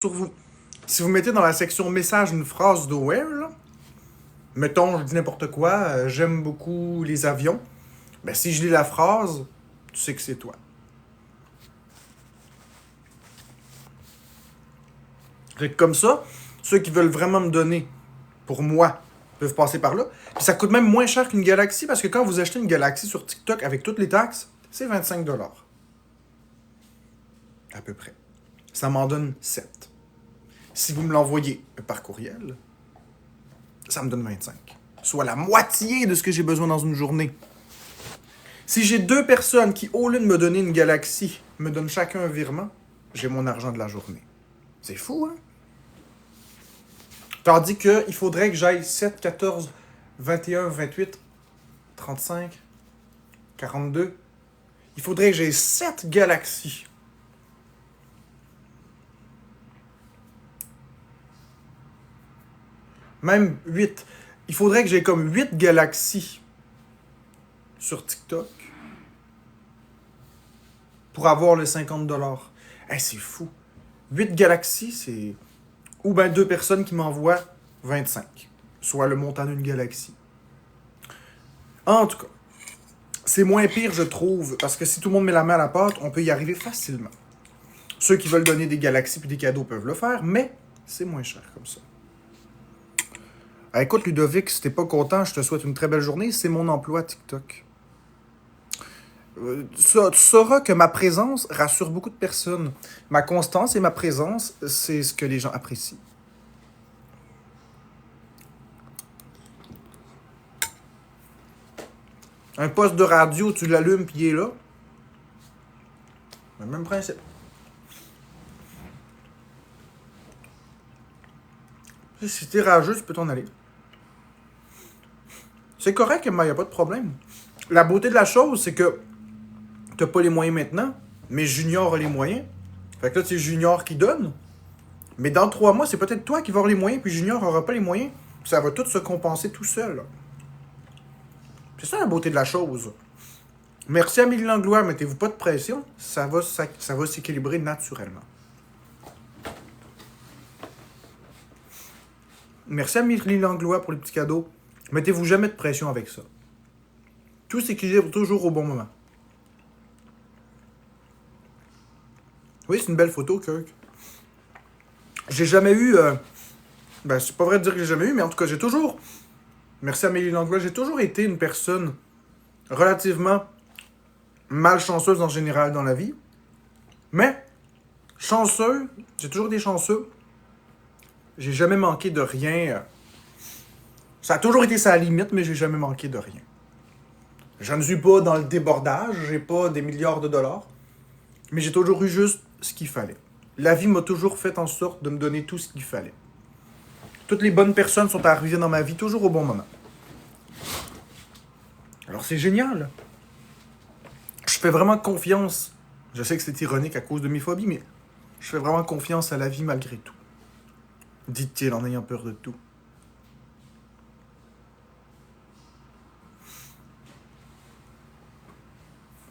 sur vous. Si vous mettez dans la section message une phrase de where, là, mettons, je dis n'importe quoi, j'aime beaucoup les avions, ben si je lis la phrase, tu sais que c'est toi. Fait que comme ça, ceux qui veulent vraiment me donner pour moi peuvent passer par là. Puis ça coûte même moins cher qu'une Galaxy parce que quand vous achetez une Galaxy sur TikTok avec toutes les taxes, c'est 25$. À peu près. Ça m'en donne 7. Si vous me l'envoyez par courriel, ça me donne 25. Soit la moitié de ce que j'ai besoin dans une journée. Si j'ai 2 personnes qui, au lieu de me donner une Galaxy, me donnent chacun un virement, j'ai mon argent de la journée. C'est fou, hein? Tandis qu'il faudrait que j'aille 7, 14, 21, 28, 35, 42. Il faudrait que j'aie 7 Galaxies. Même 8. Il faudrait que j'aie comme 8 Galaxies sur TikTok pour avoir les 50$. Hey, c'est fou. 8 Galaxies, c'est... Ou bien 2 personnes qui m'envoient 25. Soit le montant d'une Galaxie. En tout cas, c'est moins pire, je trouve, parce que si tout le monde met la main à la pâte, on peut y arriver facilement. Ceux qui veulent donner des Galaxies puis des cadeaux peuvent le faire, mais c'est moins cher comme ça. Écoute, Ludovic, si t'es pas content, je te souhaite une très belle journée. C'est mon emploi TikTok. Tu sauras que ma présence rassure beaucoup de personnes. Ma constance et ma présence, c'est ce que les gens apprécient. Un poste de radio, tu l'allumes puis il est là. Le même principe. Si t'es rageux, tu peux t'en aller. C'est correct, mais il n'y a pas de problème. La beauté de la chose, c'est que t'as pas les moyens maintenant, mais Junior a les moyens. Fait que là, c'est Junior qui donne. Mais dans 3 mois, c'est peut-être toi qui vas avoir les moyens, puis Junior aura pas les moyens. Ça va tout se compenser tout seul. C'est ça la beauté de la chose. Merci Amélie Langlois, mettez-vous pas de pression. Ça va s'équilibrer naturellement. Merci Amélie Langlois pour les petits cadeaux. Mettez-vous jamais de pression avec ça. Tout s'équilibre toujours au bon moment. Oui, c'est une belle photo, Kirk. J'ai jamais eu... Ben, c'est pas vrai de dire que j'ai jamais eu, mais en tout cas, j'ai toujours... Merci Amélie Langlois, j'ai toujours été une personne relativement malchanceuse en général dans la vie. Mais, chanceux, j'ai toujours été chanceux. J'ai jamais manqué de rien. Ça a toujours été sa limite, mais j'ai jamais manqué de rien. Je ne suis pas dans le débordage, j'ai pas des milliards de dollars, mais j'ai toujours eu juste ce qu'il fallait. La vie m'a toujours fait en sorte de me donner tout ce qu'il fallait. Toutes les bonnes personnes sont arrivées dans ma vie toujours au bon moment. Alors c'est génial. Je fais vraiment confiance. Je sais que c'est ironique à cause de mes phobies, mais je fais vraiment confiance à la vie malgré tout. Dit-il en ayant peur de tout.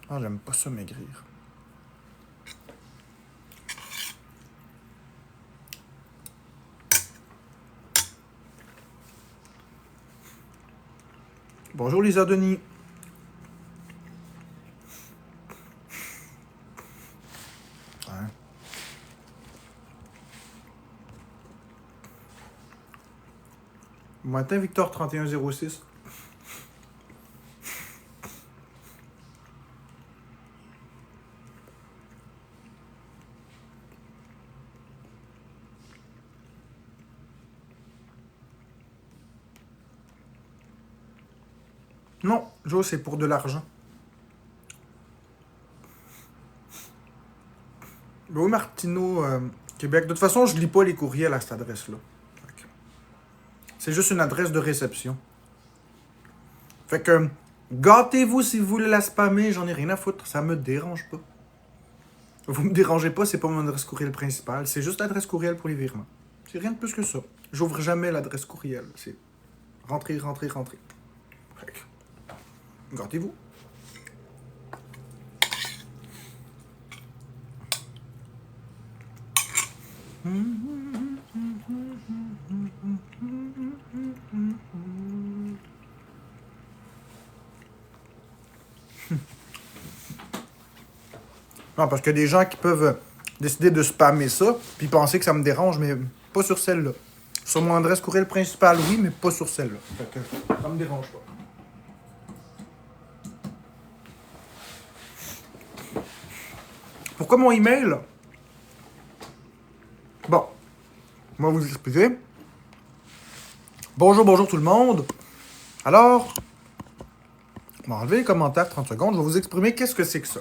Ah, j'aime pas ça maigrir. Bonjour Lisa Denis. Hein? Bon matin Victor 3106. Non, Joe, c'est pour de l'argent. Oui, Martineau, Québec. De toute façon, je lis pas les courriels à cette adresse-là. C'est juste une adresse de réception. Fait que, gâtez-vous si vous voulez la spammer, j'en ai rien à foutre, ça me dérange pas. Vous me dérangez pas, c'est pas mon adresse courriel principale, c'est juste l'adresse courriel pour les virements. C'est rien de plus que ça. J'ouvre jamais l'adresse courriel, c'est rentrer. Fait que, gâtez-vous. Non, parce qu'il y a des gens qui peuvent décider de spammer ça, puis penser que ça me dérange, mais pas sur celle-là. Sur mon adresse courriel principale, oui, mais pas sur celle-là. Fait que ça me dérange pas. Pourquoi mon email? Bon, on va vous expliquer. Bonjour tout le monde. Alors, on va enlever les commentaires 30 secondes. Je vais vous exprimer qu'est-ce que c'est que ça.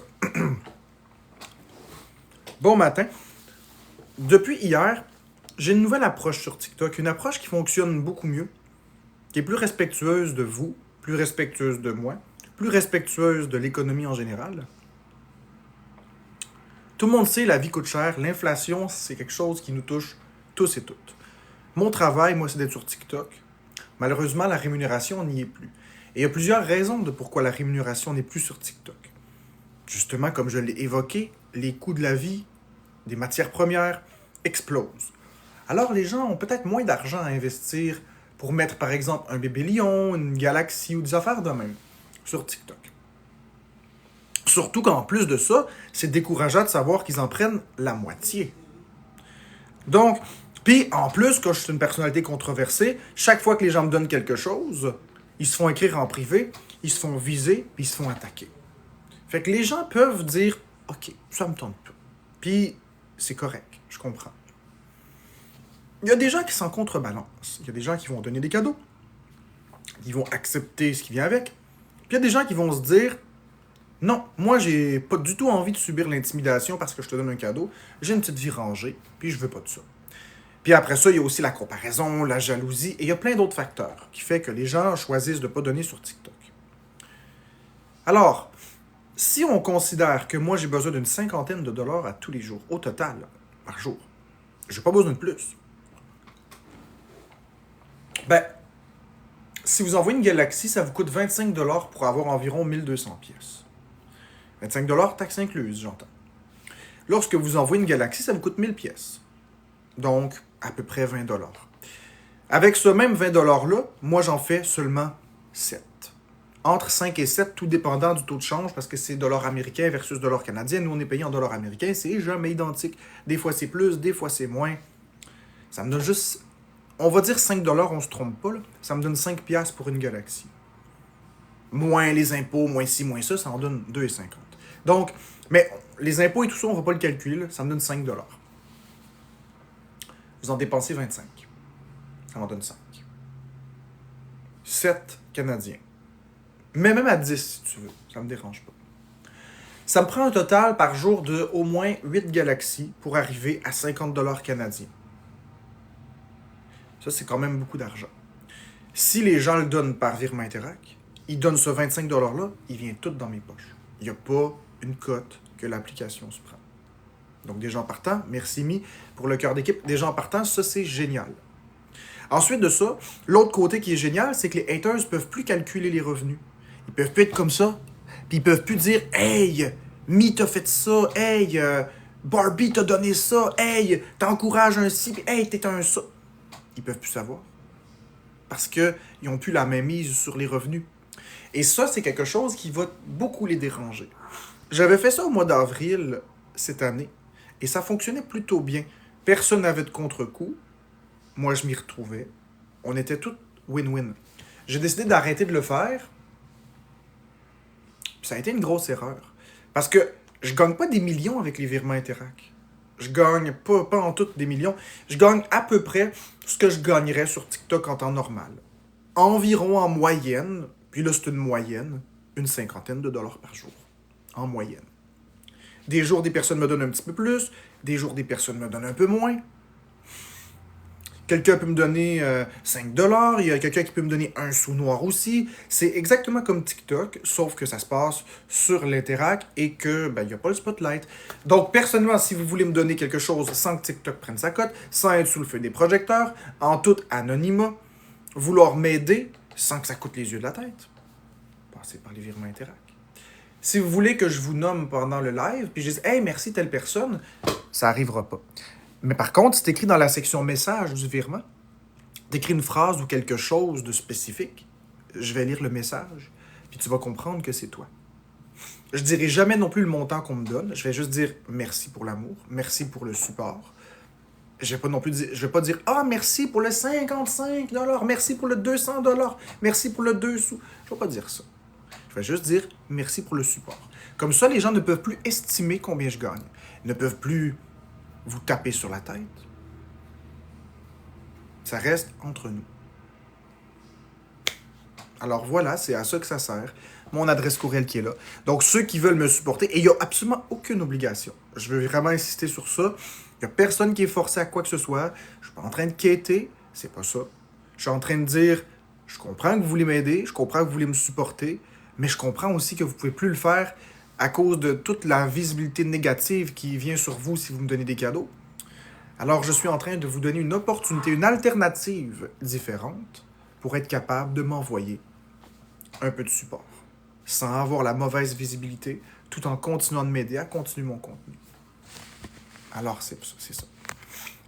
Bon matin. Depuis hier, j'ai une nouvelle approche sur TikTok. Une approche qui fonctionne beaucoup mieux, qui est plus respectueuse de vous, plus respectueuse de moi, plus respectueuse de l'économie en général. Tout le monde sait, la vie coûte cher. L'inflation, c'est quelque chose qui nous touche tous et toutes. Mon travail, moi, c'est d'être sur TikTok. Malheureusement, la rémunération n'y est plus. Et il y a plusieurs raisons de pourquoi la rémunération n'est plus sur TikTok. Justement, comme je l'ai évoqué, les coûts de la vie, des matières premières, explosent. Alors, les gens ont peut-être moins d'argent à investir pour mettre, par exemple, un bébé lion, une galaxie ou des affaires de même sur TikTok. Surtout qu'en plus de ça, c'est décourageant de savoir qu'ils en prennent la moitié. Donc, puis en plus, quand je suis une personnalité controversée, chaque fois que les gens me donnent quelque chose, ils se font écrire en privé, ils se font viser, puis ils se font attaquer. Fait que les gens peuvent dire « Ok, ça me tente pas. » Puis c'est correct, je comprends. Il y a des gens qui s'en contrebalancent. Il y a des gens qui vont donner des cadeaux. Ils vont accepter ce qui vient avec. Puis il y a des gens qui vont se dire non, moi j'ai pas du tout envie de subir l'intimidation parce que je te donne un cadeau. J'ai une petite vie rangée, puis je veux pas de ça. Puis après ça, il y a aussi la comparaison, la jalousie, et il y a plein d'autres facteurs qui fait que les gens choisissent de pas donner sur TikTok. Alors, si on considère que moi j'ai besoin d'une cinquantaine de dollars à tous les jours, au total, par jour, j'ai pas besoin de plus. Ben, si vous envoyez une Galaxy, ça vous coûte 25 dollars pour avoir environ 1200 pièces. 25 dollars, taxes incluses, j'entends. Lorsque vous envoyez une Galaxy, ça vous coûte 1000 pièces. Donc, à peu près 20 dollars. Avec ce même 20 dollars-là, moi, j'en fais seulement 7. Entre 5 et 7, tout dépendant du taux de change, parce que c'est dollars américains versus dollars canadiens. Nous, on est payé en dollars américains, c'est jamais identique. Des fois, c'est plus, des fois, c'est moins. Ça me donne juste... On va dire 5 dollars, on se trompe pas, là. Ça me donne 5 piastres pour une Galaxy. Moins les impôts, moins ci, moins ça, ça en donne 2,50. Donc, mais les impôts et tout ça, on va pas le calculer, là. Ça me donne 5 dollars. Vous en dépensez 25. Ça m'en donne 5. 7 Canadiens. Mais même à 10, si tu veux. Ça me dérange pas. Ça me prend un total par jour de au moins 8 Galaxies pour arriver à 50 dollars canadiens. Ça, c'est quand même beaucoup d'argent. Si les gens le donnent par virement Interac, ils donnent ce 25 $-là, il vient tout dans mes poches. Il n'y a pas une cote que l'application se prend. Donc, des gens partants, merci Mi pour le cœur d'équipe. Des gens partants, ça, c'est génial. Ensuite de ça, l'autre côté qui est génial, c'est que les haters ne peuvent plus calculer les revenus. Ils peuvent plus être comme ça. Puis ils peuvent plus dire « Hey, Mi t'a fait ça. Hey, Barbie t'a donné ça. Hey, t'encourages un ci. Hey, t'es un ça. » Ils peuvent plus savoir. Parce qu'ils n'ont plus la même mise sur les revenus. Et ça, c'est quelque chose qui va beaucoup les déranger. J'avais fait ça au mois d'avril cette année. Et ça fonctionnait plutôt bien. Personne n'avait de contre-coup. Moi, je m'y retrouvais. On était tous win-win. J'ai décidé d'arrêter de le faire. Puis ça a été une grosse erreur. Parce que je gagne pas des millions avec les virements Interac. Je gagne pas en tout des millions. Je gagne à peu près ce que je gagnerais sur TikTok en temps normal. Environ en moyenne, puis là c'est une moyenne, une cinquantaine de dollars par jour. En moyenne. Des jours, des personnes me donnent un petit peu plus. Des jours, des personnes me donnent un peu moins. Quelqu'un peut me donner 5 $. Il y a quelqu'un qui peut me donner un sou noir aussi. C'est exactement comme TikTok, sauf que ça se passe sur l'Interac et que il n'y a pas le spotlight. Donc, personnellement, si vous voulez me donner quelque chose sans que TikTok prenne sa cote, sans être sous le feu des projecteurs, en tout anonymat, vouloir m'aider sans que ça coûte les yeux de la tête, passez par les virements Interac. Si vous voulez que je vous nomme pendant le live, puis je dise « Hey, merci telle personne », ça n'arrivera pas. Mais par contre, si tu écris dans la section message du virement, tu écris une phrase ou quelque chose de spécifique, je vais lire le message, puis tu vas comprendre que c'est toi. Je dirai jamais non plus le montant qu'on me donne, je vais juste dire merci pour l'amour, merci pour le support. Je vais pas non plus dire, je vais pas dire ah merci pour le 55$, merci pour le 200$, merci pour le 2 sous. Je vais pas dire ça. Je vais juste dire merci pour le support. Comme ça, les gens ne peuvent plus estimer combien je gagne, ne peuvent plus vous taper sur la tête. Ça reste entre nous. Alors voilà, c'est à ça que ça sert. Mon adresse courriel qui est là. Donc ceux qui veulent me supporter, et il n'y a absolument aucune obligation. Je veux vraiment insister sur ça. Il n'y a personne qui est forcé à quoi que ce soit. Je ne suis pas en train de quêter, c'est pas ça. Je suis en train de dire, je comprends que vous voulez m'aider, je comprends que vous voulez me supporter, mais je comprends aussi que vous ne pouvez plus le faire à cause de toute la visibilité négative qui vient sur vous si vous me donnez des cadeaux. Alors je suis en train de vous donner une opportunité, une alternative différente pour être capable de m'envoyer un peu de support, sans avoir la mauvaise visibilité, tout en continuant de m'aider à continuer mon contenu. Alors, c'est ça.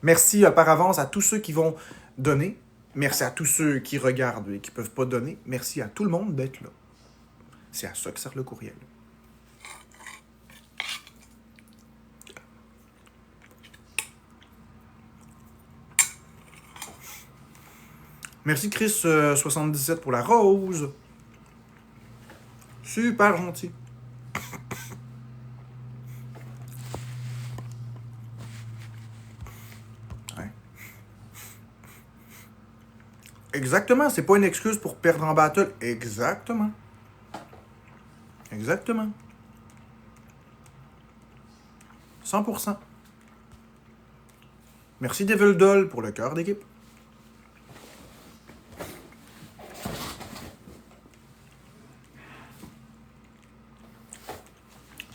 Merci par avance à tous ceux qui vont donner. Merci à tous ceux qui regardent et qui ne peuvent pas donner. Merci à tout le monde d'être là. C'est à ça que sert le courriel. Merci Chris77 pour la rose. Super gentil. Ouais. Exactement, c'est pas une excuse pour perdre en battle. Exactement. Exactement. 100%. Merci Devil Doll pour le cœur d'équipe.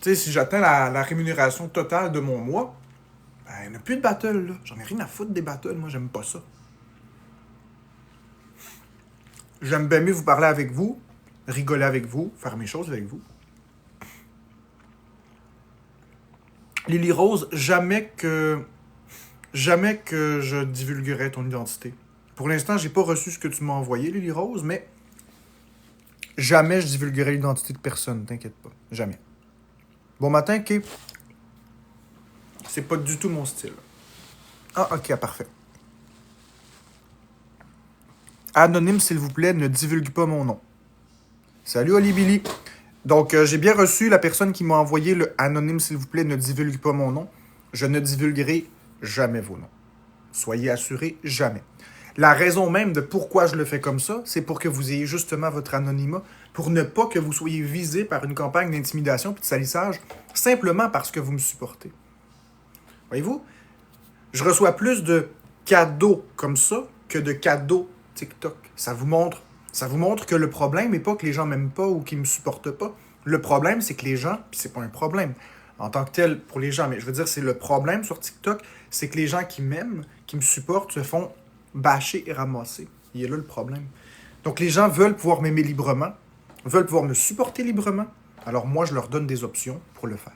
Tu sais, si j'atteins la rémunération totale de mon mois, ben, il n'y a plus de battle, là. J'en ai rien à foutre des battles, moi, j'aime pas ça. J'aime bien mieux vous parler avec vous, rigoler avec vous, faire mes choses avec vous. Lily Rose, jamais que je divulguerai ton identité. Pour l'instant, j'ai pas reçu ce que tu m'as envoyé, Lily Rose, mais jamais je divulguerai l'identité de personne, t'inquiète pas. Jamais. Bon matin, Kay. C'est pas du tout mon style. Ah, ok, parfait. Anonyme, s'il vous plaît, ne divulgue pas mon nom. Salut, Oli Billy. Donc, j'ai bien reçu la personne qui m'a envoyé le anonyme, s'il vous plaît, ne divulgue pas mon nom. Je ne divulguerai jamais vos noms. Soyez assurés, jamais. La raison même de pourquoi je le fais comme ça, c'est pour que vous ayez justement votre anonymat, pour ne pas que vous soyez visé par une campagne d'intimidation et de salissage, simplement parce que vous me supportez. Voyez-vous, je reçois plus de cadeaux comme ça que de cadeaux TikTok. Ça vous montre que le problème n'est pas que les gens m'aiment pas ou qu'ils me supportent pas. Le problème, c'est que les gens, puis c'est pas un problème en tant que tel pour les gens, mais je veux dire, c'est le problème sur TikTok, c'est que les gens qui m'aiment, qui me supportent, se font bâcher et ramasser. Il est là le problème. Donc les gens veulent pouvoir m'aimer librement, veulent pouvoir me supporter librement, alors moi, je leur donne des options pour le faire.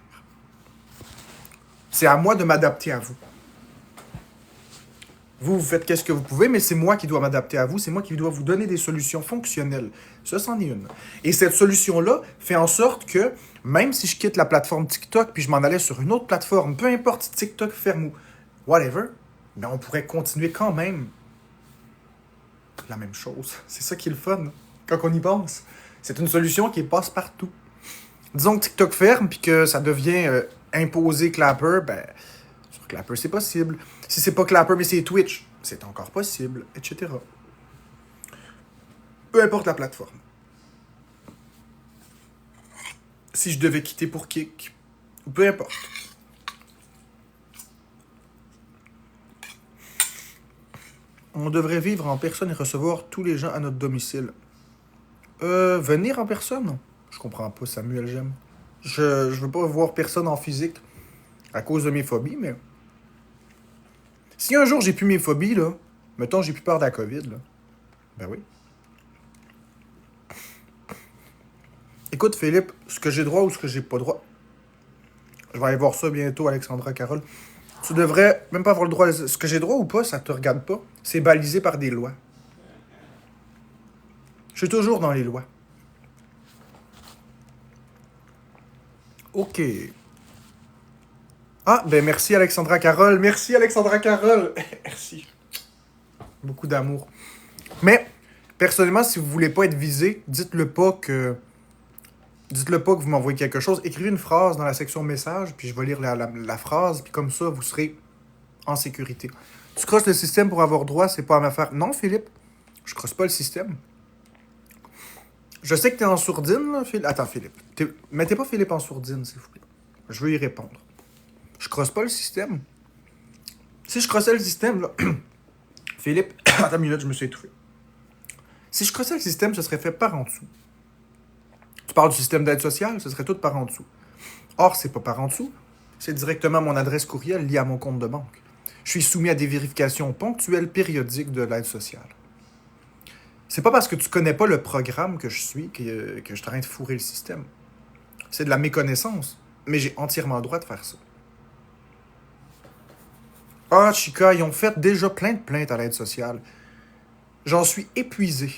C'est à moi de m'adapter à vous. Vous faites qu'est-ce que vous pouvez, mais c'est moi qui dois m'adapter à vous, c'est moi qui dois vous donner des solutions fonctionnelles. Ça, c'en est une. Et cette solution-là fait en sorte que, même si je quitte la plateforme TikTok puis je m'en allais sur une autre plateforme, peu importe si TikTok ferme ou whatever, ben on pourrait continuer quand même la même chose. C'est ça qui est le fun, quand on y pense. C'est une solution qui passe partout. Disons que TikTok ferme puis que ça devient imposé Clapper, ben sur Clapper, c'est possible. Si c'est pas Clapper, mais c'est Twitch, c'est encore possible, etc. Peu importe la plateforme. Si je devais quitter pour Kick, peu importe. On devrait vivre en personne et recevoir tous les gens à notre domicile. Venir en personne? Je comprends pas, Samuel, j'aime. Je veux pas voir personne en physique à cause de mes phobies, mais... Si un jour j'ai plus mes phobies, là, mettons j'ai plus peur de la COVID, là, ben oui. Écoute, Philippe, ce que j'ai droit ou ce que j'ai pas droit, je vais aller voir ça bientôt, Alexandra Carole. Tu devrais même pas avoir le droit. Ce que j'ai droit ou pas, ça te regarde pas. C'est balisé par des lois. Je suis toujours dans les lois. OK. Ah, ben merci Alexandra Carole. Merci Alexandra Carole. Merci. Beaucoup d'amour. Mais, personnellement, si vous voulez pas être visé, dites-le pas que vous m'envoyez quelque chose. Écrivez une phrase dans la section message, puis je vais lire la phrase, puis comme ça, vous serez en sécurité. Tu crosses le système pour avoir droit, c'est pas à m'affaire. Non, Philippe, je crosse pas le système. Je sais que t'es en sourdine, là, Philippe. Attends, Philippe. Mettez pas Philippe en sourdine, s'il vous plaît. Je veux y répondre. Je crosse pas le système. Si je crossais le système, là... Philippe... Attends une minute, je me suis étouffé. Si je crossais le système, ce serait fait par en dessous. Tu parles du système d'aide sociale, ce serait tout par en dessous. Or, c'est pas par en dessous. C'est directement mon adresse courriel liée à mon compte de banque. Je suis soumis à des vérifications ponctuelles périodiques de l'aide sociale. C'est pas parce que tu connais pas le programme que je suis que je suis en train de fourrer le système. C'est de la méconnaissance. Mais j'ai entièrement le droit de faire ça. Ah, Chica, ils ont fait déjà plein de plaintes à l'aide sociale. J'en suis épuisé.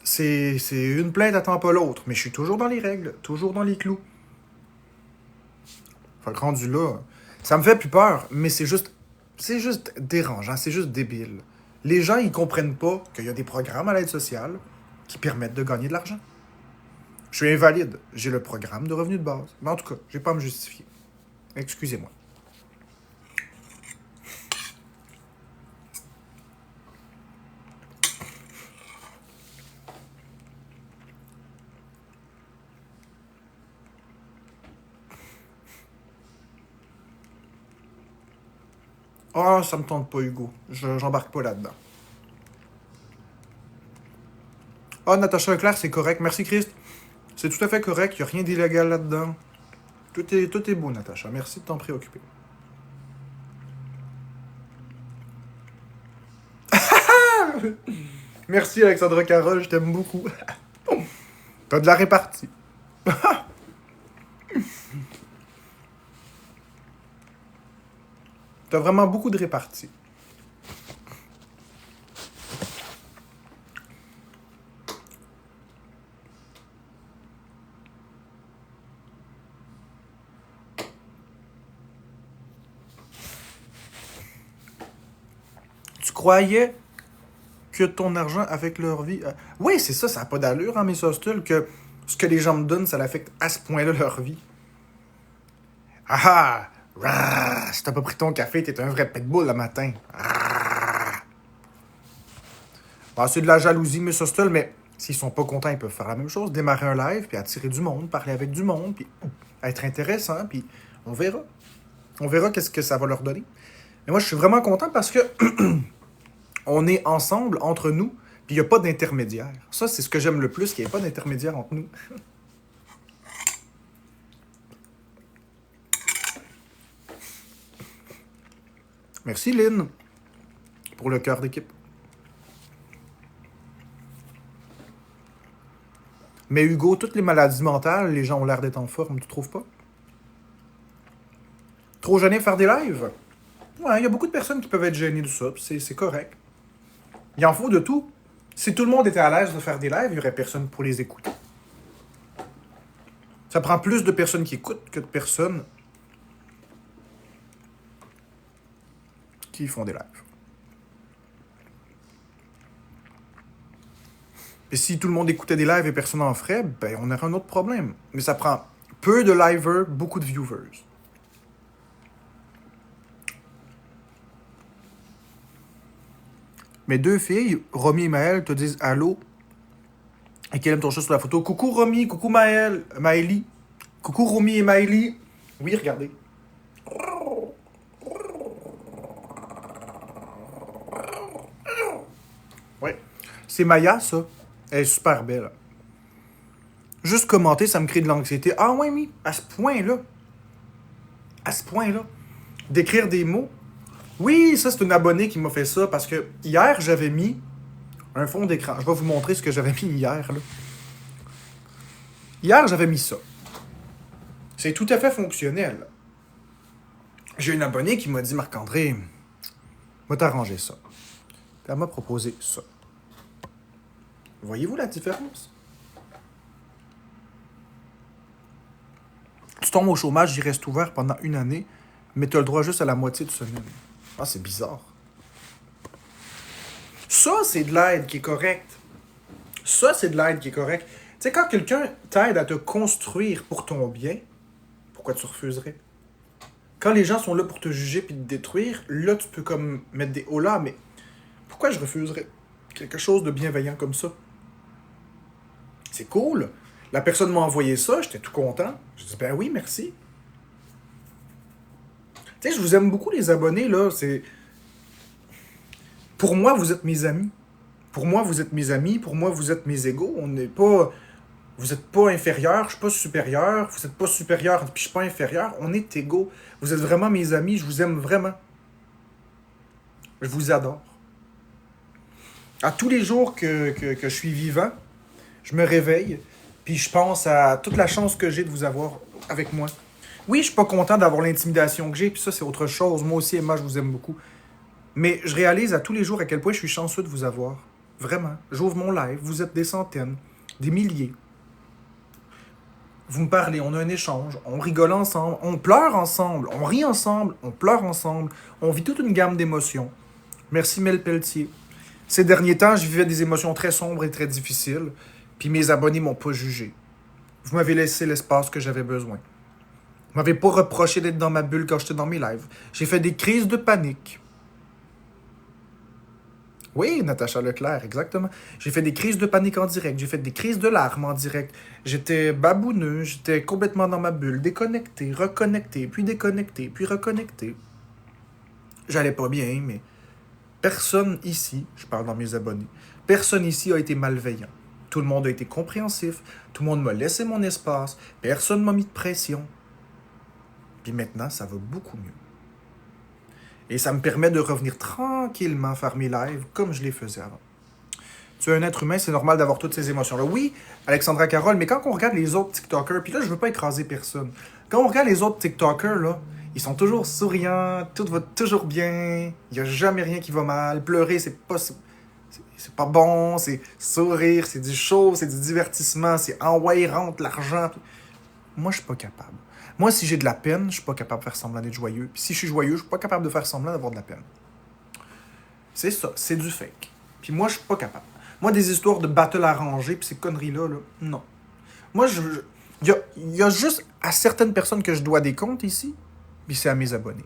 C'est une plainte attend pas l'autre, mais je suis toujours dans les règles, toujours dans les clous. Fait que rendu là, ça me fait plus peur, mais c'est juste dérangeant, c'est juste débile. Les gens, ils comprennent pas qu'il y a des programmes à l'aide sociale qui permettent de gagner de l'argent. Je suis invalide, j'ai le programme de revenu de base. Mais en tout cas, j'ai pas à me justifier. Excusez-moi. Ah, ça me tente pas, Hugo. J'embarque pas là-dedans. Ah, Natacha Leclerc, c'est correct. Merci, Christ. C'est tout à fait correct. Il n'y a rien d'illégal là-dedans. Tout est beau, Natacha. Merci de t'en préoccuper. Merci, Alexandra Carole. Je t'aime beaucoup. T'as de la répartie. T'as vraiment beaucoup de répartie. Tu croyais que ton argent affecte leur vie? Oui, c'est ça, ça n'a pas d'allure, hein, mes hostiles, que ce que les gens me donnent, ça l'affecte à ce point-là leur vie. Ah ah! Rah! Si t'as pas pris ton café, t'es un vrai pitbull le matin. Ah, c'est de la jalousie, mes hostiles, mais s'ils sont pas contents, ils peuvent faire la même chose, démarrer un live, puis attirer du monde, parler avec du monde, puis être intéressant, puis on verra. On verra qu'est-ce que ça va leur donner. Mais moi, je suis vraiment content parce que on est ensemble, entre nous, puis il n'y a pas d'intermédiaire. Ça, c'est ce que j'aime le plus, qu'il n'y ait pas d'intermédiaire entre nous. Merci, Lynn, pour le cœur d'équipe. Mais Hugo, toutes les maladies mentales, les gens ont l'air d'être en forme, tu trouves pas? Trop gêné de faire des lives? Ouais, il y a beaucoup de personnes qui peuvent être gênées de ça, c'est correct. Il en faut de tout. Si tout le monde était à l'aise de faire des lives, il n'y aurait personne pour les écouter. Ça prend plus de personnes qui écoutent que de personnes qui font des lives. Et si tout le monde écoutait des lives et personne n'en ferait, ben on aurait un autre problème. Mais ça prend peu de livers, beaucoup de viewers. Mes deux filles, Romy et Maëlle, te disent allô et qu'elles aiment ton chat sur la photo. Coucou Romy, coucou Maëlle, Maëlie. Coucou Romy et Maëlie. Oui, regardez. Ouais. C'est Maya, ça. Elle est super belle. Juste commenter, ça me crée de l'anxiété. Ah ouais, oui, à ce point-là. À ce point-là. D'écrire des mots. Oui, ça, c'est une abonnée qui m'a fait ça parce que hier, j'avais mis un fond d'écran. Je vais vous montrer ce que j'avais mis hier. Là. Hier, j'avais mis ça. C'est tout à fait fonctionnel. J'ai une abonnée qui m'a dit, Marc-André, va t'arranger ça. Puis elle m'a proposé ça. Voyez-vous la différence? Tu tombes au chômage, j'y reste ouvert pendant 1 année, mais tu as le droit juste à la moitié de semaine. Ah, c'est bizarre. Ça, c'est de l'aide qui est correcte. Ça, c'est de l'aide qui est correcte. Tu sais, quand quelqu'un t'aide à te construire pour ton bien, pourquoi tu refuserais? Quand les gens sont là pour te juger puis te détruire, là, tu peux comme mettre des hauts là, mais pourquoi je refuserais quelque chose de bienveillant comme ça? C'est cool. La personne m'a envoyé ça, j'étais tout content. Je dis, ben oui, merci. Tu sais, je vous aime beaucoup, les abonnés, là. Pour moi, vous êtes mes amis. Pour moi, vous êtes mes amis. Pour moi, vous êtes mes égaux. On n'est pas... Vous n'êtes pas inférieur, je suis pas supérieur. Vous n'êtes pas supérieur, puis je suis pas inférieur. On est égaux. Vous êtes vraiment mes amis. Je vous aime vraiment. Je vous adore. À tous les jours que je suis vivant, je me réveille, puis je pense à toute la chance que j'ai de vous avoir avec moi. Oui, je suis pas content d'avoir l'intimidation que j'ai, puis ça, c'est autre chose. Moi aussi, Emma, je vous aime beaucoup. Mais je réalise à tous les jours à quel point je suis chanceux de vous avoir. Vraiment. J'ouvre mon live, vous êtes des centaines, des milliers. Vous me parlez, on a un échange, on rigole ensemble, on pleure ensemble, on rit ensemble, on pleure ensemble, on vit toute une gamme d'émotions. Merci Mel Pelletier. Ces derniers temps, je vivais des émotions très sombres et très difficiles, puis mes abonnés m'ont pas jugé. Vous m'avez laissé l'espace que j'avais besoin. Vous m'avez pas reproché d'être dans ma bulle quand j'étais dans mes lives. J'ai fait des crises de panique. Oui, Natacha Leclerc, exactement. J'ai fait des crises de panique en direct. J'ai fait des crises de larmes en direct. J'étais babouneux, j'étais complètement dans ma bulle, déconnecté, reconnecté, puis déconnecté, puis reconnecté. J'allais pas bien, mais personne ici, je parle dans mes abonnés, personne ici a été malveillant. Tout le monde a été compréhensif, tout le monde m'a laissé mon espace, personne m'a mis de pression. Puis maintenant, ça va beaucoup mieux. Et ça me permet de revenir tranquillement faire mes lives comme je les faisais avant. Tu es un être humain, c'est normal d'avoir toutes ces émotions-là. Oui, Alexandra Carole, mais quand on regarde les autres TikTokers, puis là, je veux pas écraser personne. Quand on regarde les autres TikTokers, là, ils sont toujours souriants, tout va toujours bien, il n'y a jamais rien qui va mal. Pleurer, c'est pas bon, c'est sourire, c'est du show, c'est du divertissement, c'est envoyer rentre l'argent. Moi, je suis pas capable. Moi, si j'ai de la peine, je suis pas capable de faire semblant d'être joyeux. Puis si je suis joyeux, je suis pas capable de faire semblant d'avoir de la peine. C'est ça, c'est du fake. Puis moi, je suis pas capable. Moi, des histoires de battle arrangé, puis ces conneries-là, là, non. Moi, il y a juste à certaines personnes que je dois des comptes ici, puis c'est à mes abonnés.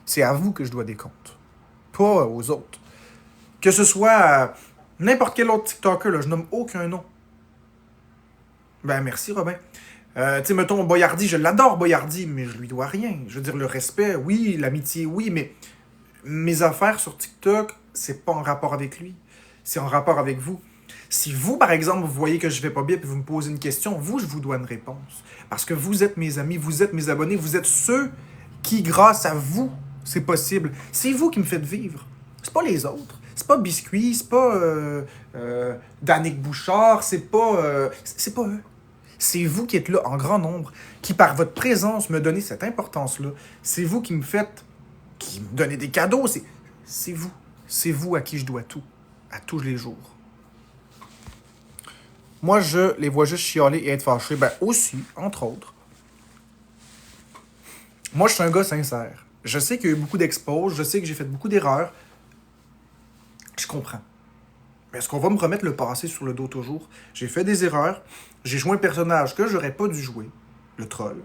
C'est à vous que je dois des comptes. Pas aux autres. Que ce soit à n'importe quel autre TikToker, là, je nomme aucun nom. Ben, merci, Robin. Tu sais, mettons, Boyardi, je l'adore, Boyardi, mais je lui dois rien. Je veux dire, le respect, oui, l'amitié, oui, mais mes affaires sur TikTok, c'est pas en rapport avec lui. C'est en rapport avec vous. Si vous, par exemple, vous voyez que je vais pas bien et vous me posez une question, vous, je vous dois une réponse. Parce que vous êtes mes amis, vous êtes mes abonnés, vous êtes ceux qui, grâce à vous, c'est possible. C'est vous qui me faites vivre. C'est pas les autres. C'est pas Biscuit, c'est pas Danick Bouchard, c'est pas eux. C'est vous qui êtes là en grand nombre, qui par votre présence me donnez cette importance-là. C'est vous qui me faites, qui me donnez des cadeaux. C'est vous. C'est vous à qui je dois tout, à tous les jours. Moi, je les vois juste chialer et être fâchés. Ben aussi, entre autres. Moi, je suis un gars sincère. Je sais qu'il y a eu beaucoup d'exposes, je sais que j'ai fait beaucoup d'erreurs. Je comprends. Mais est-ce qu'on va me remettre le passé sur le dos toujours? J'ai fait des erreurs. J'ai joué un personnage que j'aurais pas dû jouer, le troll.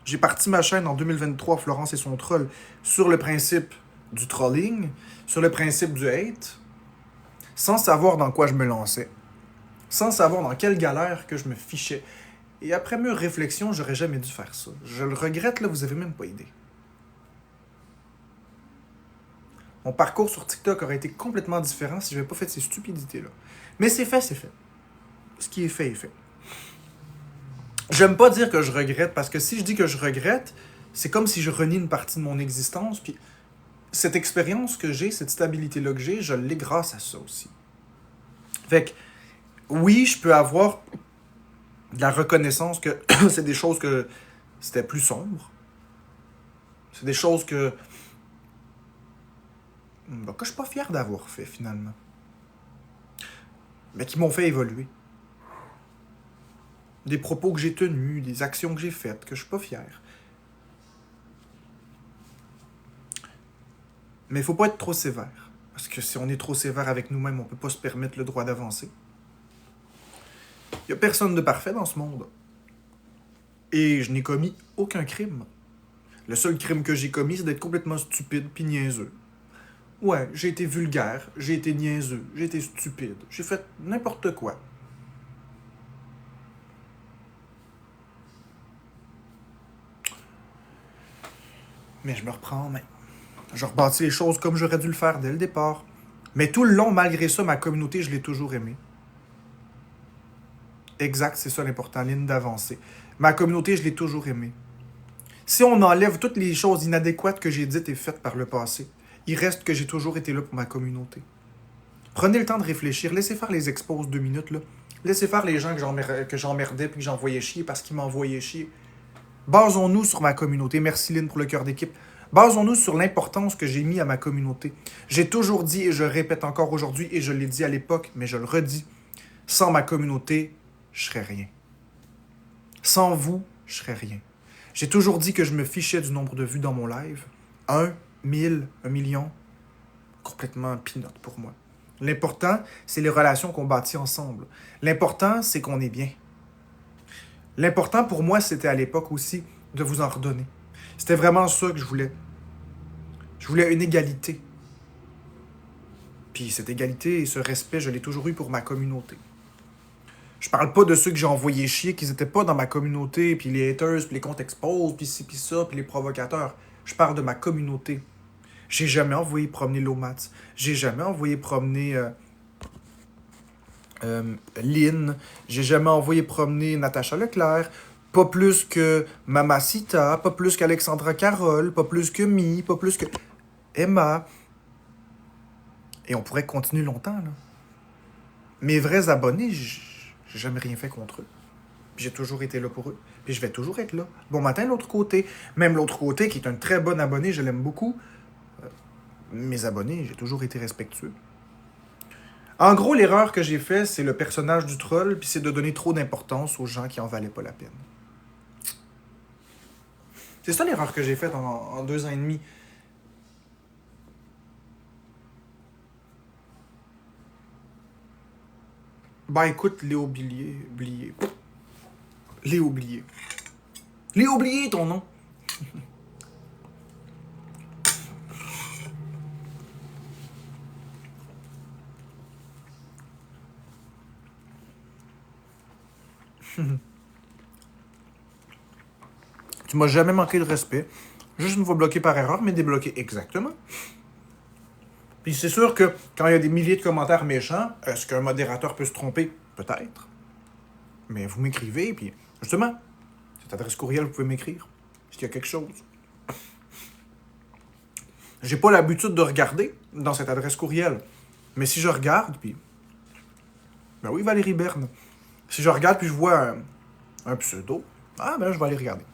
J'ai parti ma chaîne en 2023, Florence et son troll, sur le principe du trolling, sur le principe du hate, sans savoir dans quoi je me lançais, sans savoir dans quelle galère que je me fichais. Et après mûre réflexion, j'aurais jamais dû faire ça. Je le regrette, là, vous avez même pas idée. Mon parcours sur TikTok aurait été complètement différent si je n'avais pas fait ces stupidités-là. Mais c'est fait, c'est fait. Ce qui est fait est fait. J'aime pas dire que je regrette, parce que si je dis que je regrette, c'est comme si je renie une partie de mon existence, puis cette expérience que j'ai, cette stabilité-là que j'ai, je l'ai grâce à ça aussi. Fait que, oui, je peux avoir de la reconnaissance que c'est des choses que c'était plus sombre. C'est des choses que je suis pas fier d'avoir fait, finalement. Mais qui m'ont fait évoluer. Des propos que j'ai tenus, des actions que j'ai faites, que je suis pas fier. Mais il faut pas être trop sévère. Parce que si on est trop sévère avec nous-mêmes, on peut pas se permettre le droit d'avancer. Il y a personne de parfait dans ce monde. Et je n'ai commis aucun crime. Le seul crime que j'ai commis, c'est d'être complètement stupide puis niaiseux. Ouais, j'ai été vulgaire, j'ai été niaiseux, j'ai été stupide, j'ai fait n'importe quoi. Mais je me reprends en main. Je rebâtis les choses comme j'aurais dû le faire dès le départ. Mais tout le long, malgré ça, ma communauté, je l'ai toujours aimée. Exact, c'est ça l'important, ligne d'avancer. Ma communauté, je l'ai toujours aimée. Si on enlève toutes les choses inadéquates que j'ai dites et faites par le passé, il reste que j'ai toujours été là pour ma communauté. Prenez le temps de réfléchir, laissez faire les exposes 2 minutes, là. Laissez faire les gens que j'emmerdais puis que j'envoyais chier parce qu'ils m'envoyaient chier. Basons-nous sur ma communauté. Merci Lynn pour le cœur d'équipe. Basons-nous sur l'importance que j'ai mis à ma communauté. J'ai toujours dit et je répète encore aujourd'hui et je l'ai dit à l'époque, mais je le redis. Sans ma communauté, je serais rien. Sans vous, je serais rien. J'ai toujours dit que je me fichais du nombre de vues dans mon live. 1, 1000, 1 million. Complètement peanut pour moi. L'important, c'est les relations qu'on bâtit ensemble. L'important, c'est qu'on est bien. L'important pour moi, c'était à l'époque aussi de vous en redonner. C'était vraiment ça que je voulais. Je voulais une égalité. Puis cette égalité et ce respect, je l'ai toujours eu pour ma communauté. Je parle pas de ceux que j'ai envoyés chier, qui n'étaient pas dans ma communauté, puis les haters, puis les comptes expose, puis ci, puis ça, puis les provocateurs. Je parle de ma communauté. J'ai jamais envoyé promener Lomatz. J'ai jamais envoyé promener Lynn. J'ai jamais envoyé promener Natacha Leclerc. Pas plus que Mamacita, pas plus qu'Alexandra Carole, pas plus que Mi, pas plus que Emma. Et on pourrait continuer longtemps, là. Mes vrais abonnés, j'ai jamais rien fait contre eux. Puis j'ai toujours été là pour eux. Puis je vais toujours être là. Bon matin, l'autre côté. Même l'autre côté, qui est un très bon abonné, je l'aime beaucoup. Mes abonnés, j'ai toujours été respectueux. En gros, l'erreur que j'ai faite, c'est le personnage du troll, puis c'est de donner trop d'importance aux gens qui en valaient pas la peine. C'est ça l'erreur que j'ai faite en 2 ans et demi. Ben écoute, Léo Blier. Léo Blier. Léo Blier, ton nom. Tu m'as jamais manqué de respect. Juste une fois bloqué par erreur, mais débloqué exactement. Puis c'est sûr que quand il y a des milliers de commentaires méchants, est-ce qu'un modérateur peut se tromper? Peut-être. Mais vous m'écrivez, puis justement, cette adresse courriel, vous pouvez m'écrire. S'il y a quelque chose. J'ai pas l'habitude de regarder dans cette adresse courriel. Mais si je regarde, puis... Ben oui, Valérie Berne. Si je regarde, puis je vois un pseudo, ah ben je vais aller regarder.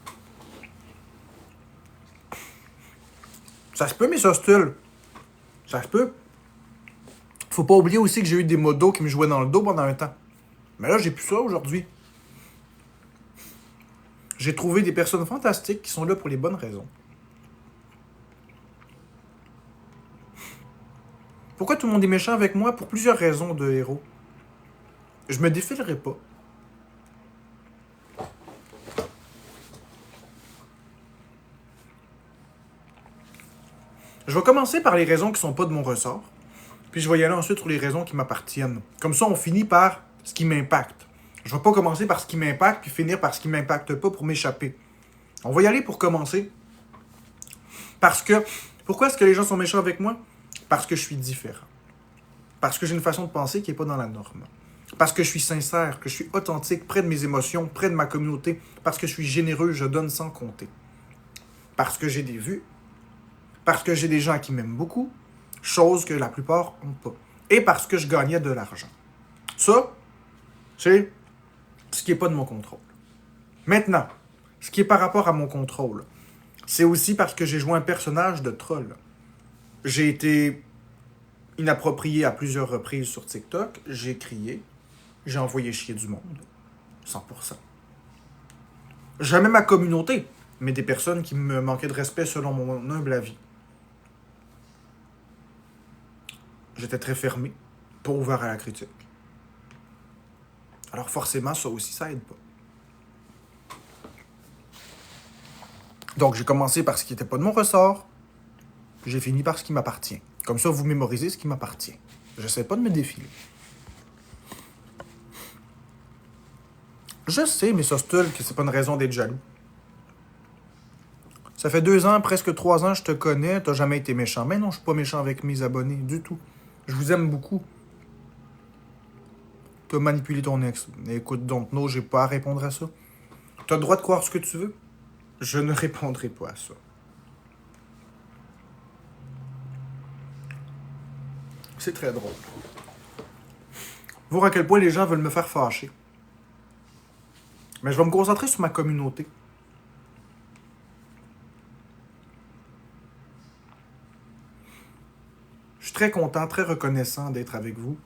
Ça se peut, mais ça style. Ça se peut. Faut pas oublier aussi que j'ai eu des modos qui me jouaient dans le dos pendant un temps. Mais là, j'ai plus ça aujourd'hui. J'ai trouvé des personnes fantastiques qui sont là pour les bonnes raisons. Pourquoi tout le monde est méchant avec moi? Pour plusieurs raisons de héros. Je me défilerai pas. Je vais commencer par les raisons qui sont pas de mon ressort. Puis je vais y aller ensuite sur les raisons qui m'appartiennent. Comme ça, on finit par ce qui m'impacte. Je vais pas commencer par ce qui m'impacte puis finir par ce qui m'impacte pas pour m'échapper. On va y aller pour commencer. Parce que... Pourquoi est-ce que les gens sont méchants avec moi? Parce que je suis différent. Parce que j'ai une façon de penser qui n'est pas dans la norme. Parce que je suis sincère, que je suis authentique, près de mes émotions, près de ma communauté. Parce que je suis généreux, je donne sans compter. Parce que j'ai des vues. Parce que j'ai des gens qui m'aiment beaucoup. Chose que la plupart n'ont pas. Et parce que je gagnais de l'argent. Ça, c'est ce qui n'est pas de mon contrôle. Maintenant, ce qui est par rapport à mon contrôle, C'est aussi parce que j'ai joué un personnage de troll. J'ai été inapproprié à plusieurs reprises sur TikTok. J'ai crié. J'ai envoyé chier du monde. 100%. Jamais ma communauté, mais des personnes qui me manquaient de respect selon mon humble avis. J'étais très fermé, pas ouvert à la critique. Alors forcément, ça aussi, ça aide pas. Donc j'ai commencé par ce qui n'était pas de mon ressort, puis j'ai fini par ce qui m'appartient. Comme ça, vous mémorisez ce qui m'appartient. J'essaie pas de me défiler. Je sais, mais Sostul, que c'est pas une raison d'être jaloux. Ça fait 2 ans, presque 3 ans, je te connais, t'as jamais été méchant. Mais non, je suis pas méchant avec mes abonnés, du tout. Je vous aime beaucoup. T'as manipulé ton ex. Écoute, donc, non, j'ai pas à répondre à ça. T'as le droit de croire ce que tu veux. Je ne répondrai pas à ça. C'est très drôle. Voir à quel point les gens veulent me faire fâcher. Mais je vais me concentrer sur ma communauté. Je suis très content, très reconnaissant d'être avec vous.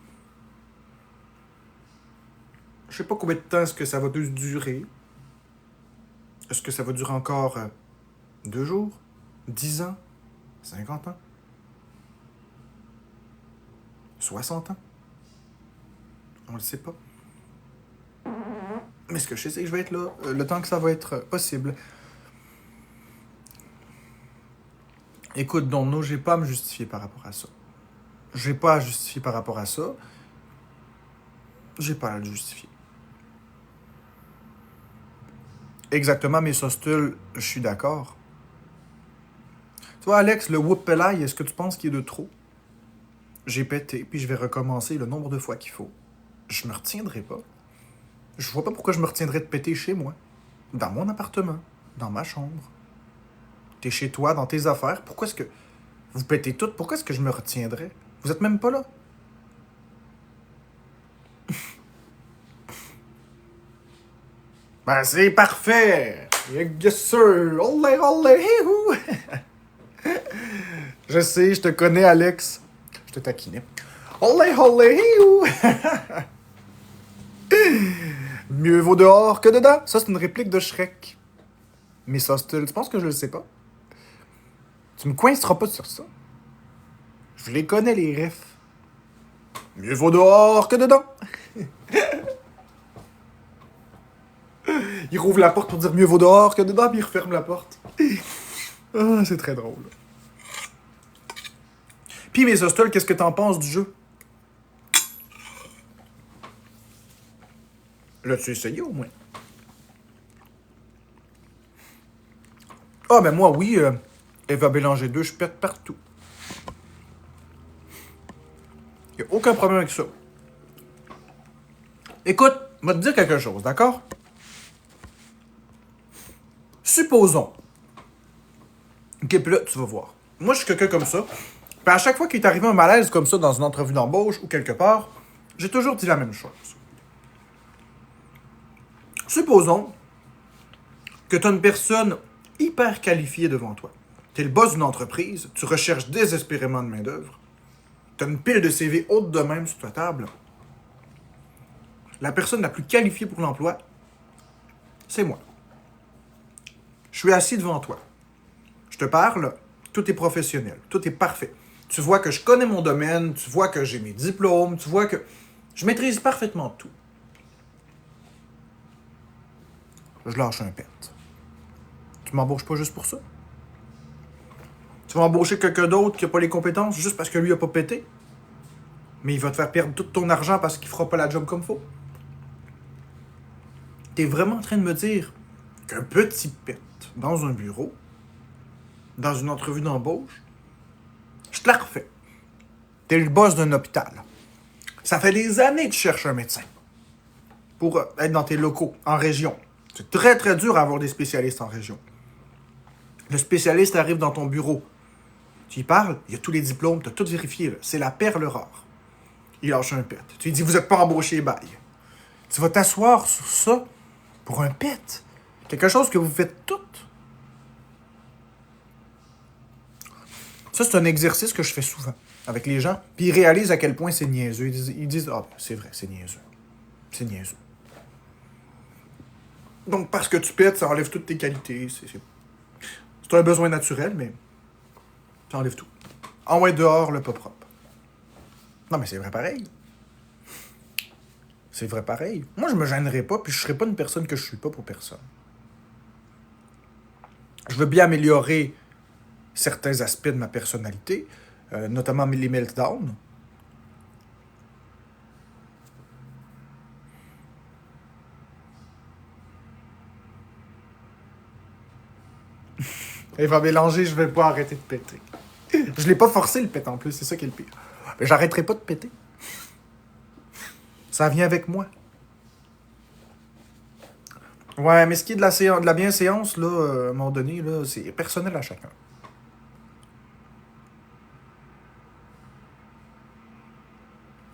Je sais pas combien de temps est-ce que ça va durer. Est-ce que ça va durer encore 2 jours, 10 ans, 50 ans, 60 ans? On le sait pas. Mais ce que je sais, c'est que je vais être là le temps que ça va être possible. Écoute, donc, non, j'ai pas à me justifier par rapport à ça. J'ai pas à justifier par rapport à ça. J'ai pas à le justifier. Exactement, mais Sostul, je suis d'accord. Tu vois, Alex, le whoop-pelay, est-ce que tu penses qu'il est de trop? J'ai pété, puis je vais recommencer le nombre de fois qu'il faut. Je me retiendrai pas. Je vois pas pourquoi je me retiendrais de péter chez moi. Dans mon appartement. Dans ma chambre. T'es chez toi, dans tes affaires. Pourquoi est-ce que... Vous pétez tout, pourquoi est-ce que je me retiendrais? Vous êtes même pas là. Ben, c'est parfait! Yes, sir! Olé, olé, hihou! Je sais, je te connais, Alex. Je te taquinais. Olé, olé, hihou! Mieux vaut dehors que dedans. Ça, c'est une réplique de Shrek. Mais ça, tu penses que je le sais pas? Tu me coinceras pas sur ça. Je les connais, les refs. Mieux vaut dehors que dedans. Il rouvre la porte pour dire mieux vaut dehors que dedans, puis il referme la porte. Ah, c'est très drôle. Puis, mes hostels, qu'est-ce que t'en penses du jeu? L'as-tu essayé au moins? Ah, ben moi, oui. Eva Bélanger 2, je pète partout. Y a aucun problème avec ça. Écoute, je vais te dire quelque chose, d'accord? Supposons. Ok, puis là, tu vas voir. Moi, je suis quelqu'un comme ça. Puis à chaque fois qu'il est arrivé un malaise comme ça dans une entrevue d'embauche ou quelque part, j'ai toujours dit la même chose. Supposons que tu as une personne hyper qualifiée devant toi. Tu es le boss d'une entreprise, tu recherches désespérément de main-d'œuvre, tu as une pile de CV haute de même sur ta table. La personne la plus qualifiée pour l'emploi, c'est moi. Je suis assis devant toi. Je te parle, tout est professionnel, tout est parfait. Tu vois que je connais mon domaine, tu vois que j'ai mes diplômes, tu vois que je maîtrise parfaitement tout. Je lâche un pet. Tu m'embauches pas juste pour ça? Tu vas embaucher quelqu'un d'autre qui n'a pas les compétences juste parce que lui a pas pété? Mais il va te faire perdre tout ton argent parce qu'il fera pas la job comme faut? T'es vraiment en train de me dire qu'un petit pet dans un bureau, dans une entrevue d'embauche, je te la refais. T'es le boss d'un hôpital. Ça fait des années que tu cherches un médecin pour être dans tes locaux, en région. C'est très, très dur à avoir des spécialistes en région. Le spécialiste arrive dans ton bureau. Tu y parles, il y a tous les diplômes, tu as tout vérifié. Là. C'est la perle rare. Il lâche un pet. Tu lui dis, vous n'êtes pas embauché, bye. Tu vas t'asseoir sur ça pour un pet. Quelque chose que vous faites toutes. Ça, c'est un exercice que je fais souvent avec les gens. Puis ils réalisent à quel point c'est niaiseux. Ils disent ah, c'est vrai, c'est niaiseux. C'est niaiseux. Donc, parce que tu pètes, ça enlève toutes tes qualités. C'est un besoin naturel, mais ça enlève tout. En ouais, dehors, le pas propre. Non, mais c'est vrai pareil. C'est vrai pareil. Moi, je me gênerais pas, puis je serais pas une personne que je suis pas pour personne. Je veux bien améliorer certains aspects de ma personnalité, notamment les meltdowns. Il va mélanger, je vais pas arrêter de péter. Je l'ai pas forcé le pet en plus, c'est ça qui est le pire. Mais j'arrêterai pas de péter. Ça vient avec moi. Ouais, mais ce qui est de la bienséance, là, à un moment donné, là, c'est personnel à chacun.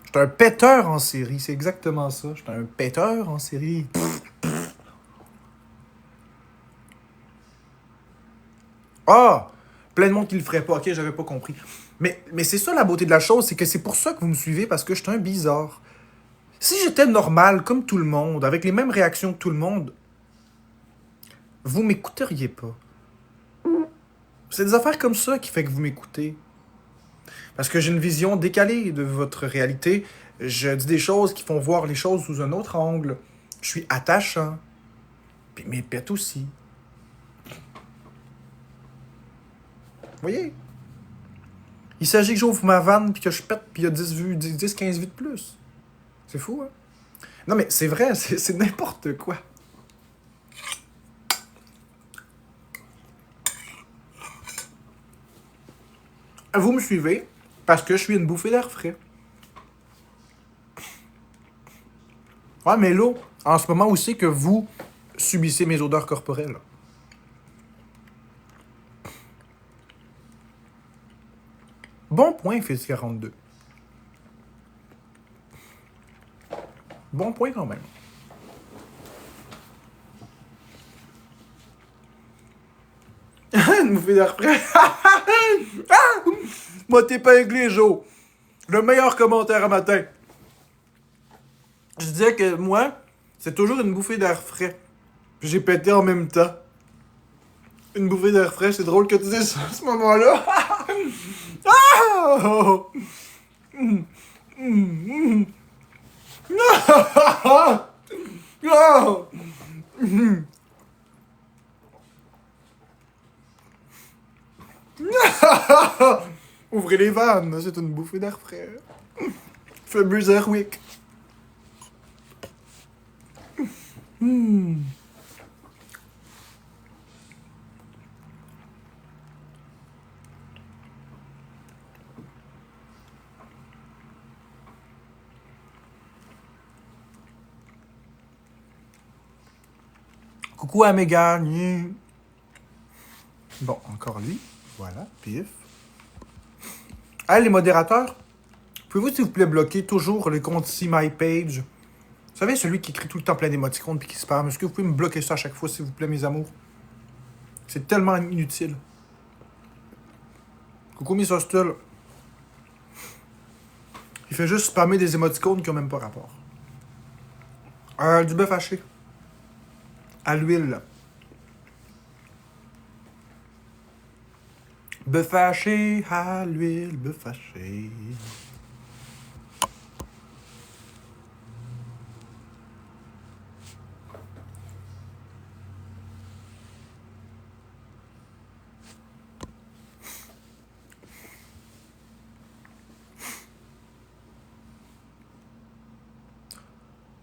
J'étais un péteur en série, c'est exactement ça. J'étais un péteur en série. Ah! Plein de monde qui le ferait pas. Ok, j'avais pas compris. Mais c'est ça la beauté de la chose, c'est que c'est pour ça que vous me suivez, parce que j'étais un bizarre. Si j'étais normal, comme tout le monde, avec les mêmes réactions que tout le monde, vous m'écouteriez pas. C'est des affaires comme ça qui fait que vous m'écoutez. Parce que j'ai une vision décalée de votre réalité. Je dis des choses qui font voir les choses sous un autre angle. Je suis attachant. Puis mes pets aussi. Vous voyez? Il s'agit que j'ouvre ma vanne puis que je pète puis il y a 10 vues, 10, 15 vues de plus. C'est fou, hein? Non, mais c'est vrai, c'est n'importe quoi. Vous me suivez parce que je suis une bouffée d'air frais. Ouais, mais là, en ce moment aussi que vous subissez mes odeurs corporelles. Bon point, Fils 42. Bon point quand même. Une bouffée d'air frais. Moi, t'épinglé, Joe. Le meilleur commentaire à matin. Je disais que moi, c'est toujours une bouffée d'air frais. Puis j'ai pété en même temps. Une bouffée d'air frais, c'est drôle que tu dises ça à ce moment-là. Ouvrez les vannes, c'est une bouffée d'air frais. Fameux Airwick. Coucou à Mégane. Bon, encore lui. Voilà, pif. Ah, les modérateurs, pouvez-vous, s'il vous plaît, bloquer toujours le compte See My Page? Vous savez, celui qui écrit tout le temps plein d'émoticônes puis qui spam. Est-ce que vous pouvez me bloquer ça à chaque fois, s'il vous plaît, mes amours? C'est tellement inutile. Coucou, Miss Hostel. Il fait juste spammer des émoticônes qui ont même pas rapport. Du bœuf haché. À l'huile. Bœuf haché à l'huile, bœuf haché.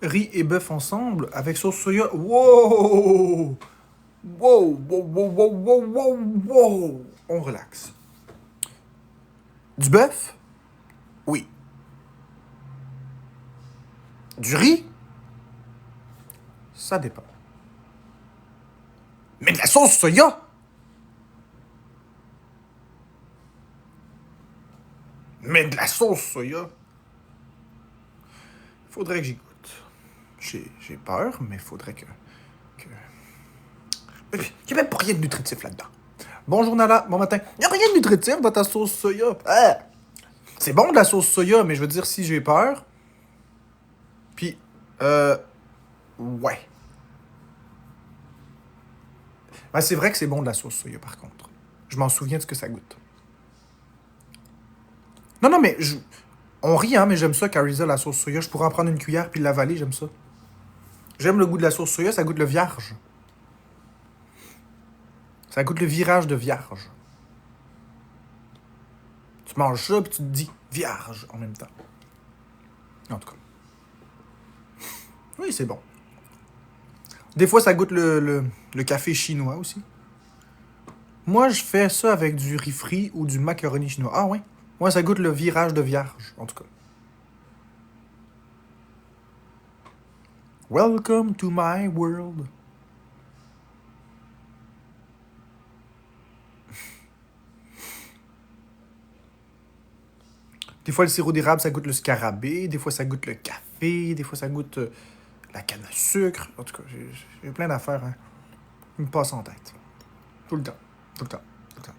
Riz et bœuf ensemble avec sauce soya. Wow! Wow! Wow! Wow! Wow! Wow! Wow! Wow! On relaxe. Du bœuf? Oui. Du riz? Ça dépend. Mais de la sauce soya? Mais de la sauce soya? Faudrait que j'y goûte. J'ai peur, mais faudrait que... Il n'y a même pas rien de nutritif là-dedans. Bonjour Nala, bon matin. Y a rien de nutritif dans ta sauce soya. Ah! C'est bon de la sauce soya, mais je veux dire, si j'ai peur. Puis, ouais. Ben, c'est vrai que c'est bon de la sauce soya, par contre. Je m'en souviens de ce que ça goûte. Non, non, mais on rit, hein, mais j'aime ça, Carissa, la sauce soya. Je pourrais en prendre une cuillère puis l'avaler, j'aime ça. J'aime le goût de la sauce soya, ça goûte le vierge. Ça goûte le virage de vierge. Tu manges ça puis tu te dis vierge en même temps. En tout cas. Oui, c'est bon. Des fois, ça goûte le café chinois aussi. Moi, je fais ça avec du riz frit ou du macaroni chinois. Ah ouais? Moi, ça goûte le virage de vierge, en tout cas. Welcome to my world. Des fois, le sirop d'érable, ça goûte le scarabée. Des fois, ça goûte le café. Des fois, ça goûte la canne à sucre. En tout cas, j'ai plein d'affaires hein, qui me passent en tête. Tout le temps. Tout le temps. Tout le temps.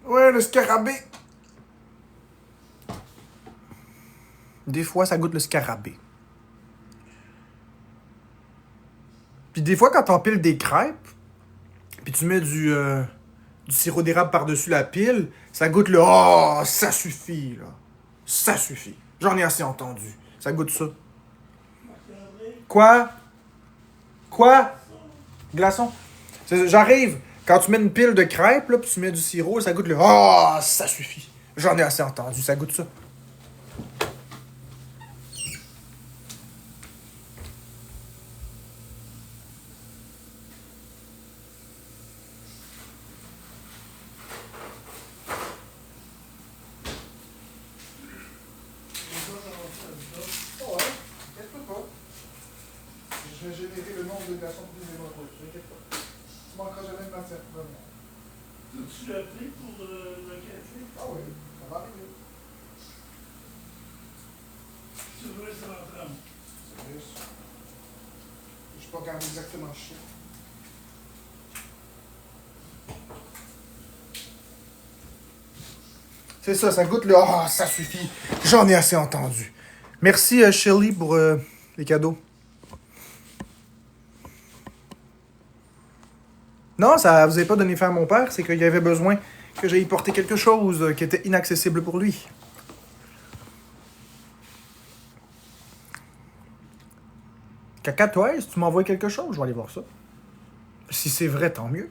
Ouais, le scarabée. Des fois, ça goûte le scarabée. Puis des fois, quand t'empiles des crêpes, puis tu mets du sirop d'érable par-dessus la pile, ça goûte le oh, ça suffit, là. Ça suffit. J'en ai assez entendu. Ça goûte ça. Quoi? Quoi? Glaçon? J'arrive. Quand tu mets une pile de crêpes, là, puis tu mets du sirop, ça goûte le oh, ça suffit. J'en ai assez entendu. Ça goûte ça. Je vais générer le nombre de glaçons plus énorme. T'inquiète pas. Tu manqueras jamais de matière première. Tu l'as pris pour le café? Ah oui, ça va arriver. Tu veux rester en train? C'est juste. Je suis pas quand même exactement chiant. C'est ça, ça goûte le oh, ça suffit. J'en ai assez entendu. Merci Shelly pour les cadeaux. Non, ça vous avez pas donné faim à mon père, c'est qu'il avait besoin que j'aille porter quelque chose qui était inaccessible pour lui. Caca, toi, si tu m'envoies quelque chose, je vais aller voir ça. Si c'est vrai, tant mieux.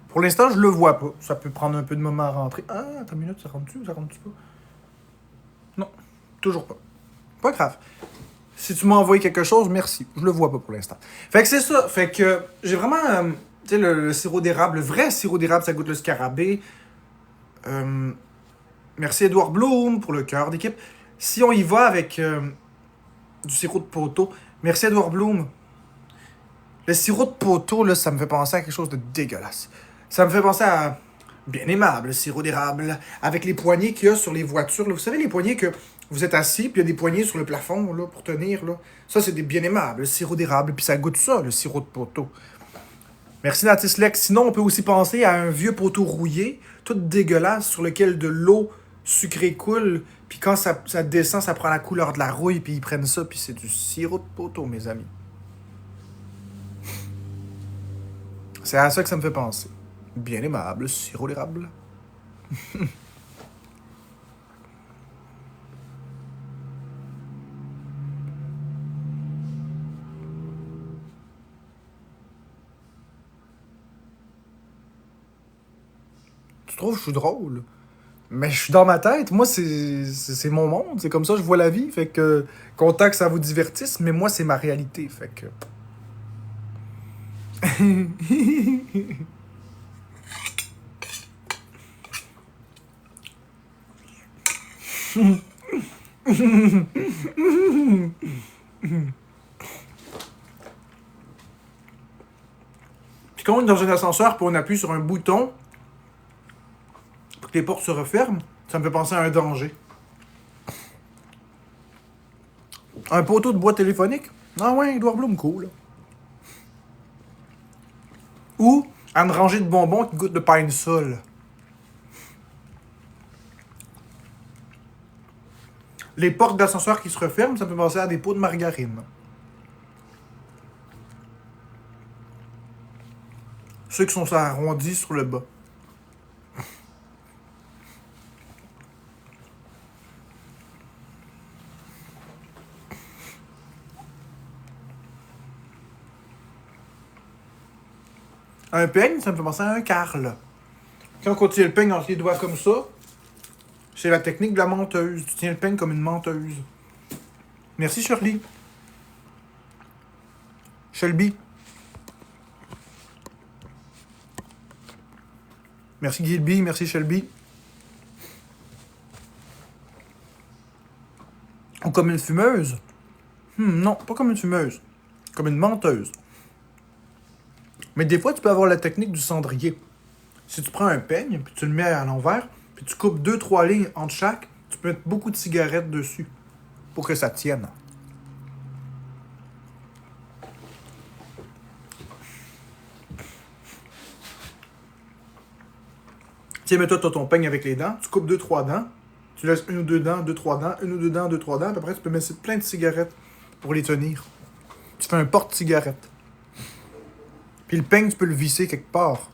Pour l'instant, je le vois pas. Ça peut prendre un peu de moment à rentrer. Ah, attends une minute, ça rentre-tu ou ça rentre-tu pas? Non, toujours pas. Pas grave. Si tu m'as envoyé quelque chose, merci. Je le vois pas pour l'instant. Fait que c'est ça. Fait que j'ai vraiment, tu sais, le sirop d'érable, le vrai sirop d'érable, ça goûte le scarabée. Merci Edouard Bloom pour le cœur d'équipe. Si on y va avec du sirop de poteau, merci Edouard Bloom. Le sirop de poteau, là, ça me fait penser à quelque chose de dégueulasse. Ça me fait penser à bien aimable, le sirop d'érable, avec les poignées qu'il y a sur les voitures. Là. Vous savez, les poignées que vous êtes assis, puis il y a des poignées sur le plafond là, pour tenir. Là. Ça, c'est des bien aimables, le sirop d'érable. Puis ça goûte ça, le sirop de poteau. Merci Natislex. Sinon, on peut aussi penser à un vieux poteau rouillé, tout dégueulasse, sur lequel de l'eau sucrée coule. Puis quand ça descend, ça prend la couleur de la rouille, puis ils prennent ça, puis c'est du sirop de poteau, mes amis. C'est à ça que ça me fait penser. Bien aimable, sirop d'érable. Tu trouves que je suis drôle? Mais je suis dans ma tête. Moi, c'est mon monde. C'est comme ça que je vois la vie. Fait que, content que ça vous divertisse, mais moi, c'est ma réalité. Fait que... Puis quand on est dans un ascenseur puis on appuie sur un bouton pour que les portes se referment, ça me fait penser à un danger. Un poteau de bois téléphonique? Ah ouais, Edouard Bloom, cool. Ou à une rangée de bonbons qui goûtent le pine sol. Les portes d'ascenseur qui se referment, ça me fait penser à des pots de margarine. Ceux qui sont arrondis sur le bas. Un peigne, ça me fait penser à un carle. Quand on tient le peigne entre les doigts comme ça, c'est la technique de la menteuse. Tu tiens le peigne comme une menteuse. Merci, Shirley. Shelby. Merci, Gilby. Merci, Shelby. Ou comme une fumeuse. Non, pas comme une fumeuse. Comme une menteuse. Mais des fois, tu peux avoir la technique du cendrier. Si tu prends un peigne, puis tu le mets à l'envers, puis tu coupes 2-3 lignes entre chaque, tu peux mettre beaucoup de cigarettes dessus pour que ça tienne. Tiens, mets-toi ton peigne avec les dents, tu coupes 2-3 dents, tu laisses une ou deux dents, 2-3 dents, une ou deux dents, 2-3 dents, puis après tu peux mettre plein de cigarettes pour les tenir. Tu fais un porte-cigarette. Puis le peigne, tu peux le visser quelque part,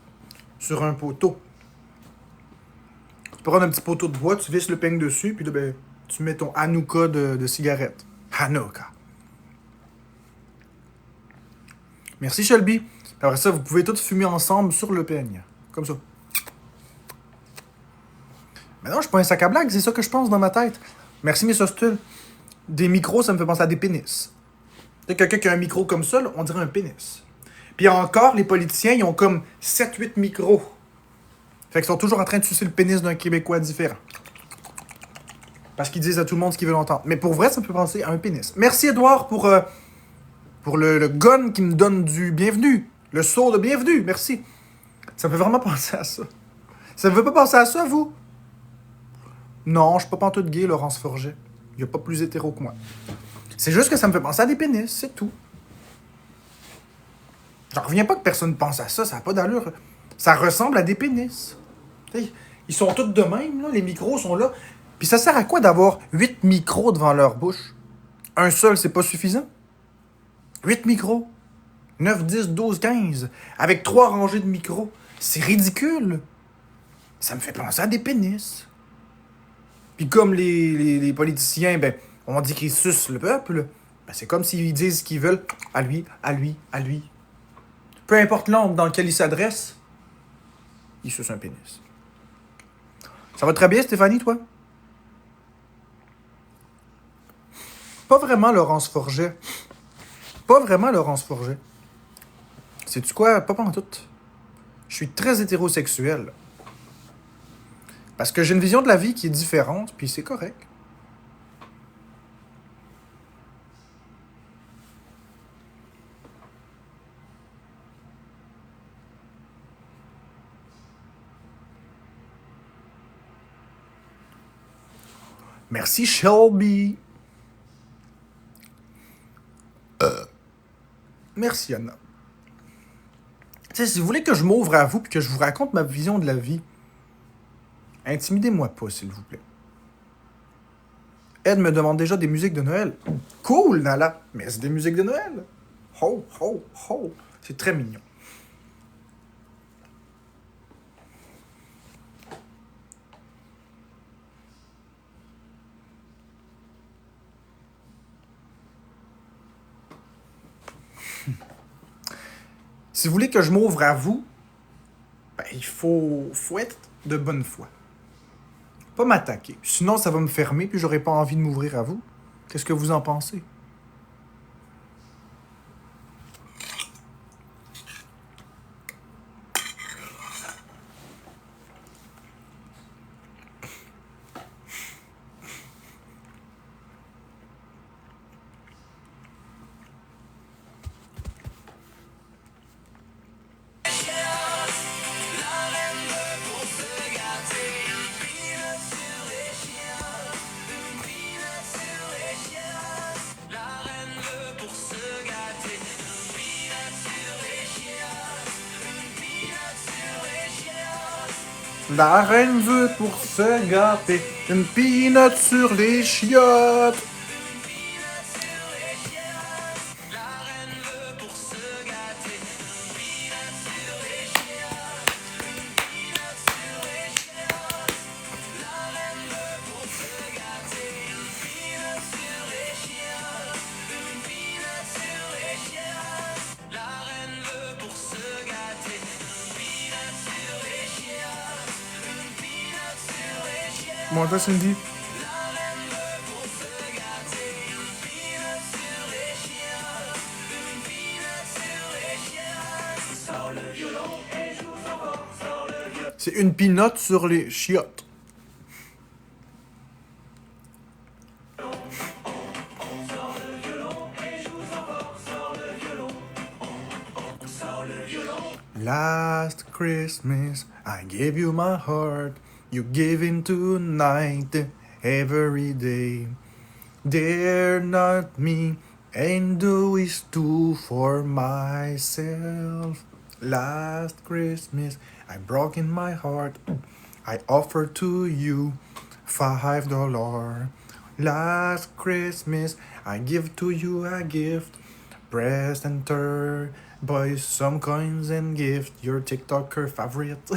sur un poteau. Tu peux prendre un petit poteau de bois, tu visses le peigne dessus, puis là, ben, tu mets ton Hanouka de cigarette. Hanouka. Merci, Shelby. Puis après ça, vous pouvez tous fumer ensemble sur le peigne. Comme ça. Mais non, je suis pas un sac à blague, c'est ça que je pense dans ma tête. Merci, Miss Hostel. Des micros, ça me fait penser à des pénis. Quelqu'un qui a un micro comme ça, là, on dirait un pénis. Puis encore, les politiciens, ils ont comme 7-8 micros. Fait qu'ils sont toujours en train de sucer le pénis d'un Québécois différent. Parce qu'ils disent à tout le monde ce qu'ils veulent entendre. Mais pour vrai, ça me fait penser à un pénis. Merci, Edouard, pour le gun qui me donne du bienvenue. Le saut de bienvenue, merci. Ça me fait vraiment penser à ça. Ça me fait pas penser à ça, vous? Non, je suis pas pantoute gay, Laurence Forget. Il y a pas plus hétéro que moi. C'est juste que ça me fait penser à des pénis, c'est tout. J'en reviens pas que personne pense à ça, ça n'a pas d'allure. Ça ressemble à des pénis. T'sais, ils sont tous de même, là, les micros sont là. Puis ça sert à quoi d'avoir 8 micros devant leur bouche? Un seul, c'est pas suffisant? 8 micros. 9, 10, 12, 15. Avec 3 rangées de micros. C'est ridicule. Ça me fait penser à des pénis. Puis comme les politiciens, ben, on dit qu'ils sucent le peuple, ben, c'est comme s'ils disent ce qu'ils veulent à lui, à lui, à lui. Peu importe l'angle dans lequel ils s'adressent, ils sucent un pénis. Ça va très bien, Stéphanie, toi? Pas vraiment Laurence Forget. Pas vraiment Laurence Forget. Sais-tu quoi? Pas pantoute. Je suis très hétérosexuel. Parce que j'ai une vision de la vie qui est différente, puis c'est correct. Merci, Shelby. Merci, Anna. Tu sais, si vous voulez que je m'ouvre à vous puis que je vous raconte ma vision de la vie, intimidez-moi pas, s'il vous plaît. Ed me demande déjà des musiques de Noël. Cool, Nala, mais c'est des musiques de Noël. Ho, ho, ho. C'est très mignon. Si vous voulez que je m'ouvre à vous, ben, il faut être de bonne foi. Pas m'attaquer. Sinon, ça va me fermer puis j'aurai pas envie de m'ouvrir à vous. Qu'est-ce que vous en pensez? La reine veut pour se gâter une peanut sur les chiottes. Bon, toi, Cindy. C'est une peanut sur les chiottes. Last Christmas, I gave you my heart. You give in tonight, every day. Dare not me, and do is too for myself. Last Christmas, I broke in my heart. I offered to you $5. Last Christmas, I give to you a gift. Breast and tur, boys, some coins and gift. Your TikToker favorite.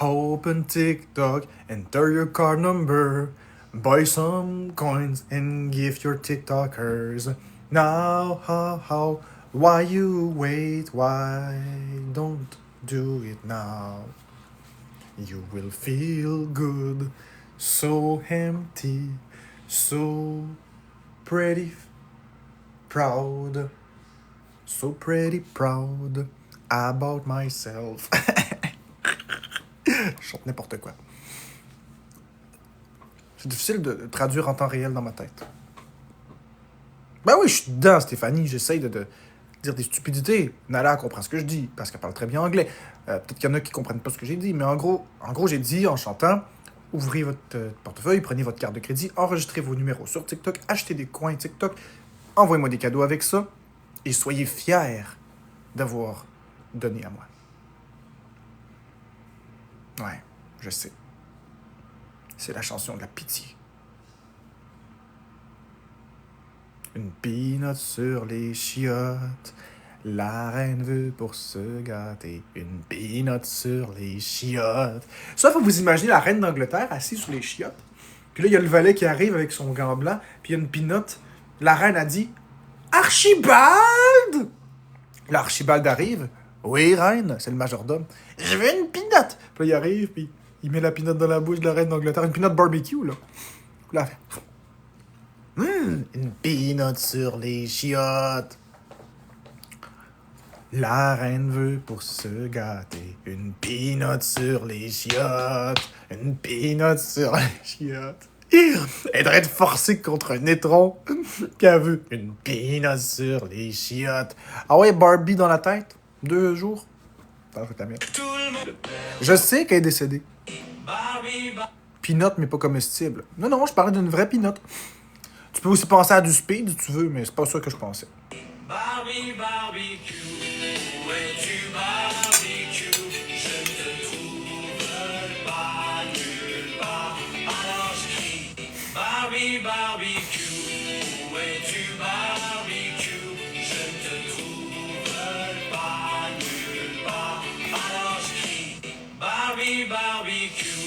Open TikTok, enter your card number, buy some coins and give your TikTokers. Now, how, why you wait? Why don't do it now? You will feel good, so empty, so pretty proud, so pretty proud about myself. Je chante n'importe quoi. C'est difficile de traduire en temps réel dans ma tête. Ben oui, je suis dedans, Stéphanie. J'essaye de dire des stupidités. Nala comprend ce que je dis, parce qu'elle parle très bien anglais. Peut-être qu'il y en a qui comprennent pas ce que j'ai dit, mais en gros j'ai dit en chantant, ouvrez votre portefeuille, prenez votre carte de crédit, enregistrez vos numéros sur TikTok, achetez des coins TikTok, envoyez-moi des cadeaux avec ça, et soyez fiers d'avoir donné à moi. Ouais, je sais. C'est la chanson de la pitié. Une peanut sur les chiottes, la reine veut pour se gâter. Une peanut sur les chiottes. Ça, faut vous imaginer la reine d'Angleterre assise sur les chiottes. Puis là, il y a le valet qui arrive avec son gant blanc, puis il y a une peanut. La reine a dit « Archibald! » L'Archibald arrive. « Oui, reine, c'est le majordome. Je veux une peanut! » Puis là, il arrive, puis il met la peanut dans la bouche de la reine d'Angleterre. Une peanut barbecue, là. Là, une peanut sur les chiottes. La reine veut pour se gâter. Une peanut sur les chiottes. Une peanut sur les chiottes. Elle devrait être forcée contre un étron qu'elle veut. Une peanut sur les chiottes. Ah ouais, Barbie dans la tête. 2 jours. Attends, je vais t'amener. Je sais qu'elle est décédée. Peanut, mais pas comestible. Non, je parlais d'une vraie peanut. Tu peux aussi penser à du speed si tu veux, mais c'est pas ça que je pensais. Barbie barbecue, où es-tu barbecue? Je ne te trouve pas nulle part. Alors je crie, Barbie barbecue, où es-tu barbecue? Je ne te trouve pas nulle part. Alors je crie, Barbie barbecue,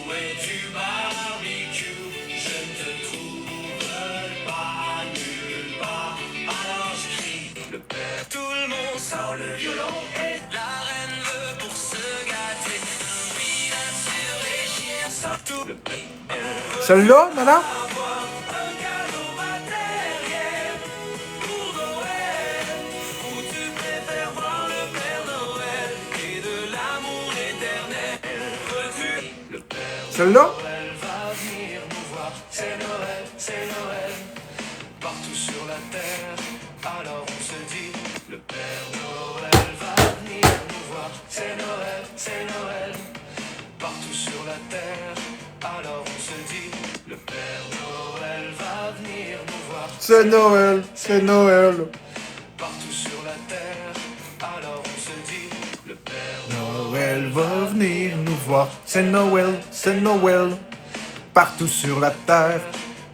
où es-tu barbecue? Je ne te trouve pas nulle part. Alors je crie, le père, tout le monde sort le violon et la reine veut pour se gâter. Peanut sur les chiens, sort tout le père. Celle-là, Nana? Avoir un cadeau matériel pour Noël, ou tu préfères voir le Père Noël et de l'amour éternel. Veux-tu le Père Celle-là? Noël va venir nous voir, c'est Noël, partout sur la terre. Alors on se dit, le Père Noël va venir nous voir, c'est Noël, partout sur la terre. Alors on se dit, le Père Noël va venir nous voir, C'est Noël, c'est Noël. partout sur la terre. Noël va venir nous voir. C'est Noël, c'est Noël. Partout sur la terre.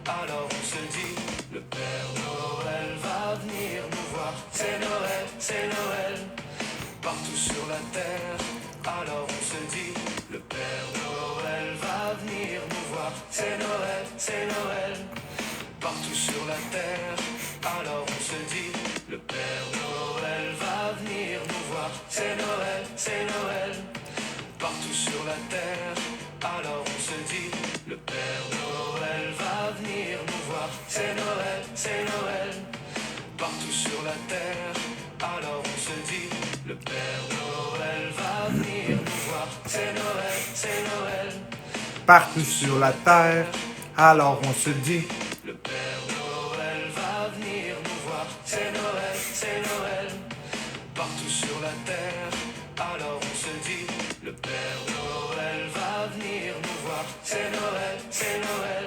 Alors on se dit, le Père Noël va venir nous voir. C'est Noël, c'est Noël, partout sur la terre. Alors on se dit, le Père Noël va venir nous voir. C'est Noël, c'est Noël, partout sur la terre. Alors on se dit, le Père Noël va venir nous voir. C'est Noël, c'est Noël, partout sur la terre. Alors on se dit, le Père Noël va venir nous voir. C'est Noël, c'est Noël, partout sur la terre. Alors on se dit, le Père Noël va venir nous voir. C'est Noël, c'est Noël, Partout sur la terre. Alors on se dit. le Père Noël va venir nous voir. C'est Noël, c'est Noël, partout sur la terre. Alors on se dit, le Père Noël va venir nous voir. C'est Noël, c'est Noël,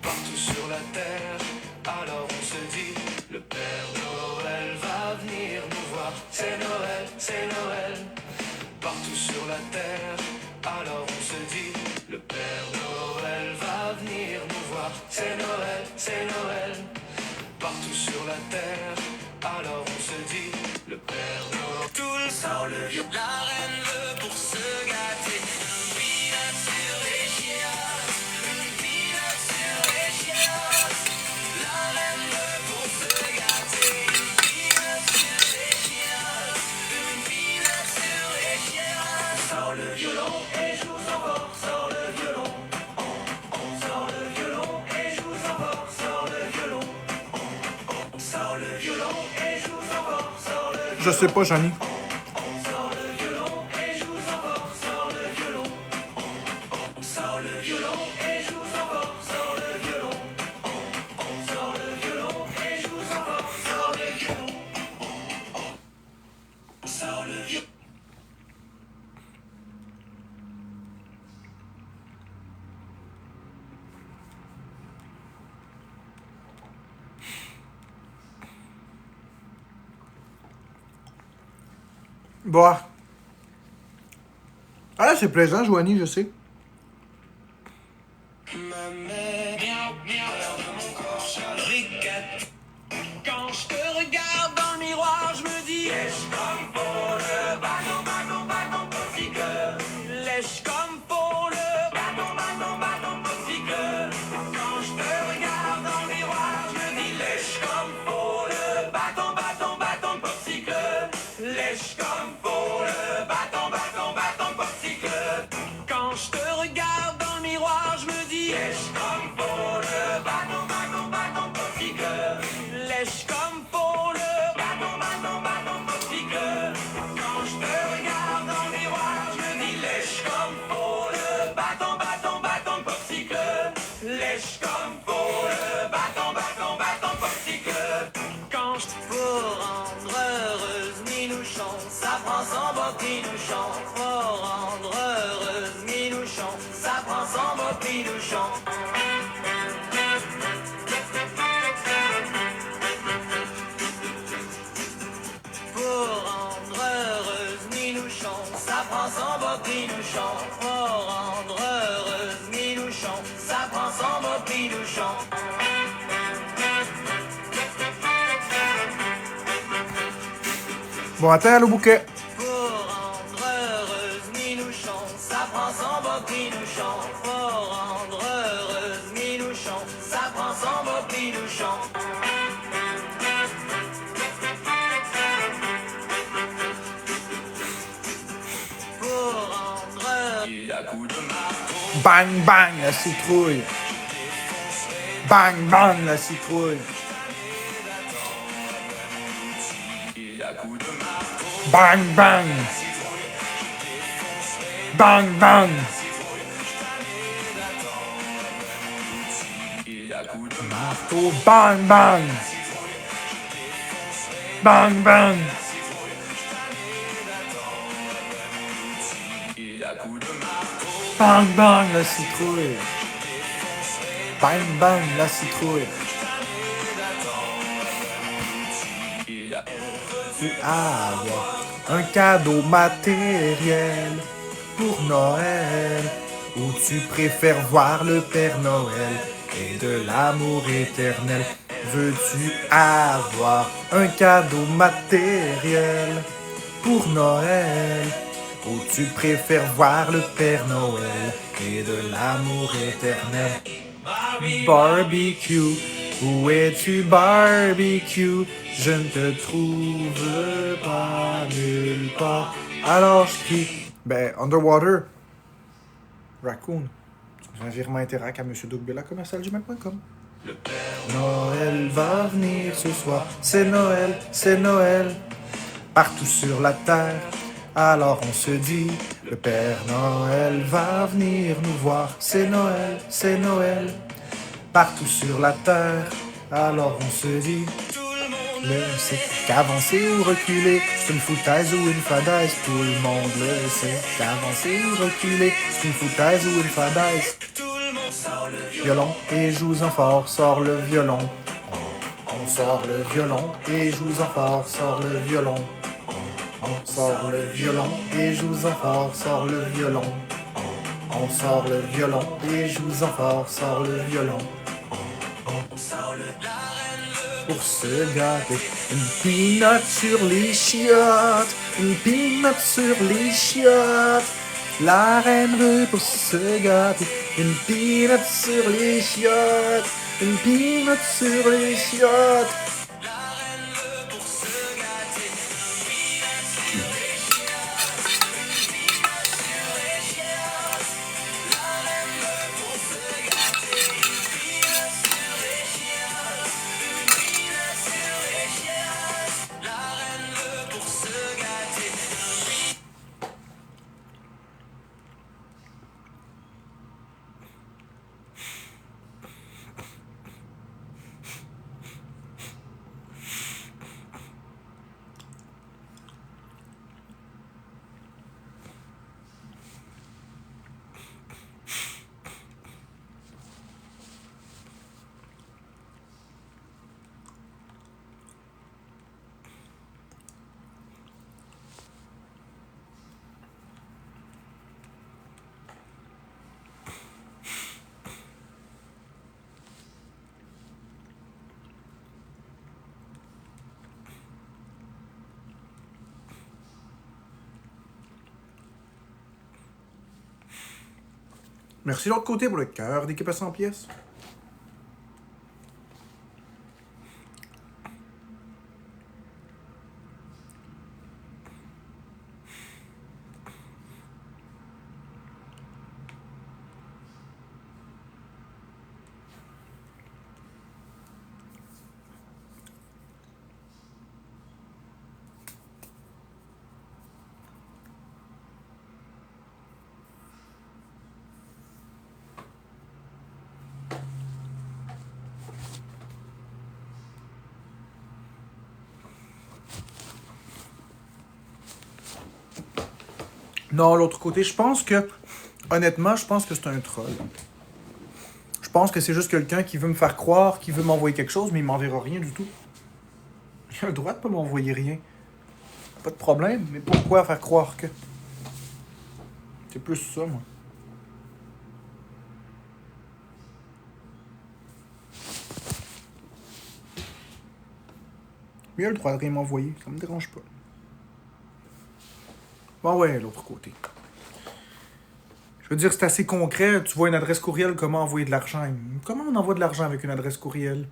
partout sur la terre. Alors on se dit, le Père Noël va venir nous voir. C'est Noël, c'est Noël, partout sur la terre. Alors on se dit, le Père Noël va venir nous voir. C'est Noël, c'est Noël, partout sur la terre. Alors on se dit, le Père Noël. Tout le sang, le vieux, la reine veut pour se gâter. Une peanut sur les chiens, une peanut sur les chiens. La reine veut pour se gâter. Une peanut sur les chiens, une peanut sur les chiens. Sors le violon et joue sans fort, sors le violon. Sors le violon et joue sans fort, sors le violon. Sors le violon et joue sans fort, sors le violon. Je sais pas, Johnny. Sors le violon et joue sans fort, sors le violon. Sors le violon et joue sans fort, sors le violon. Sors le violon et joue sans fort, sors le violon. Sors le violon. Bah. Ah là, c'est plaisant, Joanie, je sais. Ma mère, miaou, miaou, de mon corps chabriquette. Quand je te regarde dans le miroir, je me dis lèche comme pour le bâton, bâton, bâton, bicycle. Lèche comme pour le bâton, bâton, bâton, bicycle. Quand je te regarde dans le miroir, je me dis lèche comme pour le bâton, bâton, bâton, bicycle. Lèche comme pour le bâton, bâton, bâton, bicycle. Quand je te regarde dans le miroir, je me dis lèche comme pour le bâton, bâton, bâton, bicycle. Lèche comme pour le bâton, bâton, bâton, bicycle. Quand je te regarde dans le miroir, je me dis lèche comme pour le bâton, bâton, bâton, bicycle. Lèche comme pour le bâton, bâton, bâton, bicycle. Quand je pour rendre heureuse Minouchon, ça prend son beau pinouchon. Pour rendre heureuse Minouchon, ça prend son beau pinouchon. Pour rendre heureuse Minouchon, ça prend son beau pinouchon. Pour rendre heureuse Minouchon, ça prend son beau pinouchon. Bon, attends, le bouquet. Pour rendre heureuse Minouchon, ça prend son beau pinouchon. Pour rendre heureuse Minouchon, ça prend son beau pinouchon. Pour rendre heureuse à coup de marteau. Bang, bang, la citrouille. Bang, bang, la citrouille. À coup de marteau. Bang, bang. Bang, bang. À coup de marteau. Marteau, bang, bang. Bang, bang. À coup de marteau. Bang, bang, la citrouille. Bang, bang, la citrouille. Ah, ouais. un cadeau matériel pour Noël? Ou tu préfères voir le Père Noël et de l'amour éternel? Veux-tu avoir un cadeau matériel pour Noël? Ou tu préfères voir le Père Noël et de l'amour éternel? Barbecue, où es-tu barbecue? Je ne te trouve pas nulle part. Alors je crie, Underwater, Raccoon. Un virement interact à MonsieurDougbella@gmail.com. Noël va venir ce soir, c'est Noël, c'est Noël. Partout sur la terre, alors on se dit, le Père Noël va venir nous voir, c'est Noël, c'est Noël. Partout sur la terre, alors on se dit, le sait qu'avancer ou reculer, c'est une foutaise ou une fadaise, tout le monde le sait. Qu'avancer ou reculer, c'est une foutaise ou une fadaise. Violon et joue-en fort, sort le violon. On sort le violon et joue-en fort, sort le violon. On sort le violon et joue-en fort, sort le violon. On sort le violon et joue-en fort, sort le violon. Pour se gâter, une peanut sur les chiottes, une peanut sur les chiottes. La reine veut pour se gâter, une peanut sur les chiottes, une peanut sur les chiottes. Merci de l'autre côté pour le cœur d'équipe à 100 pièces. Non, l'autre côté, je pense que, honnêtement, je pense que c'est un troll. Je pense que c'est juste quelqu'un qui veut me faire croire, qui veut m'envoyer quelque chose, mais il m'enverra rien du tout. Il a le droit de pas m'envoyer rien. Pas de problème, mais pourquoi faire croire que... C'est plus ça, moi. Mais il a le droit de rien m'envoyer, ça me dérange pas. Bon ouais, l'autre côté. Je veux dire, c'est assez concret. Tu vois une adresse courriel, comment envoyer de l'argent? Comment on envoie de l'argent avec une adresse courriel?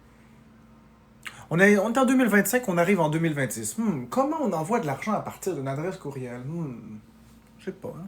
On est en 2025, on arrive en 2026. Comment on envoie de l'argent à partir d'une adresse courriel? Je sais pas, hein?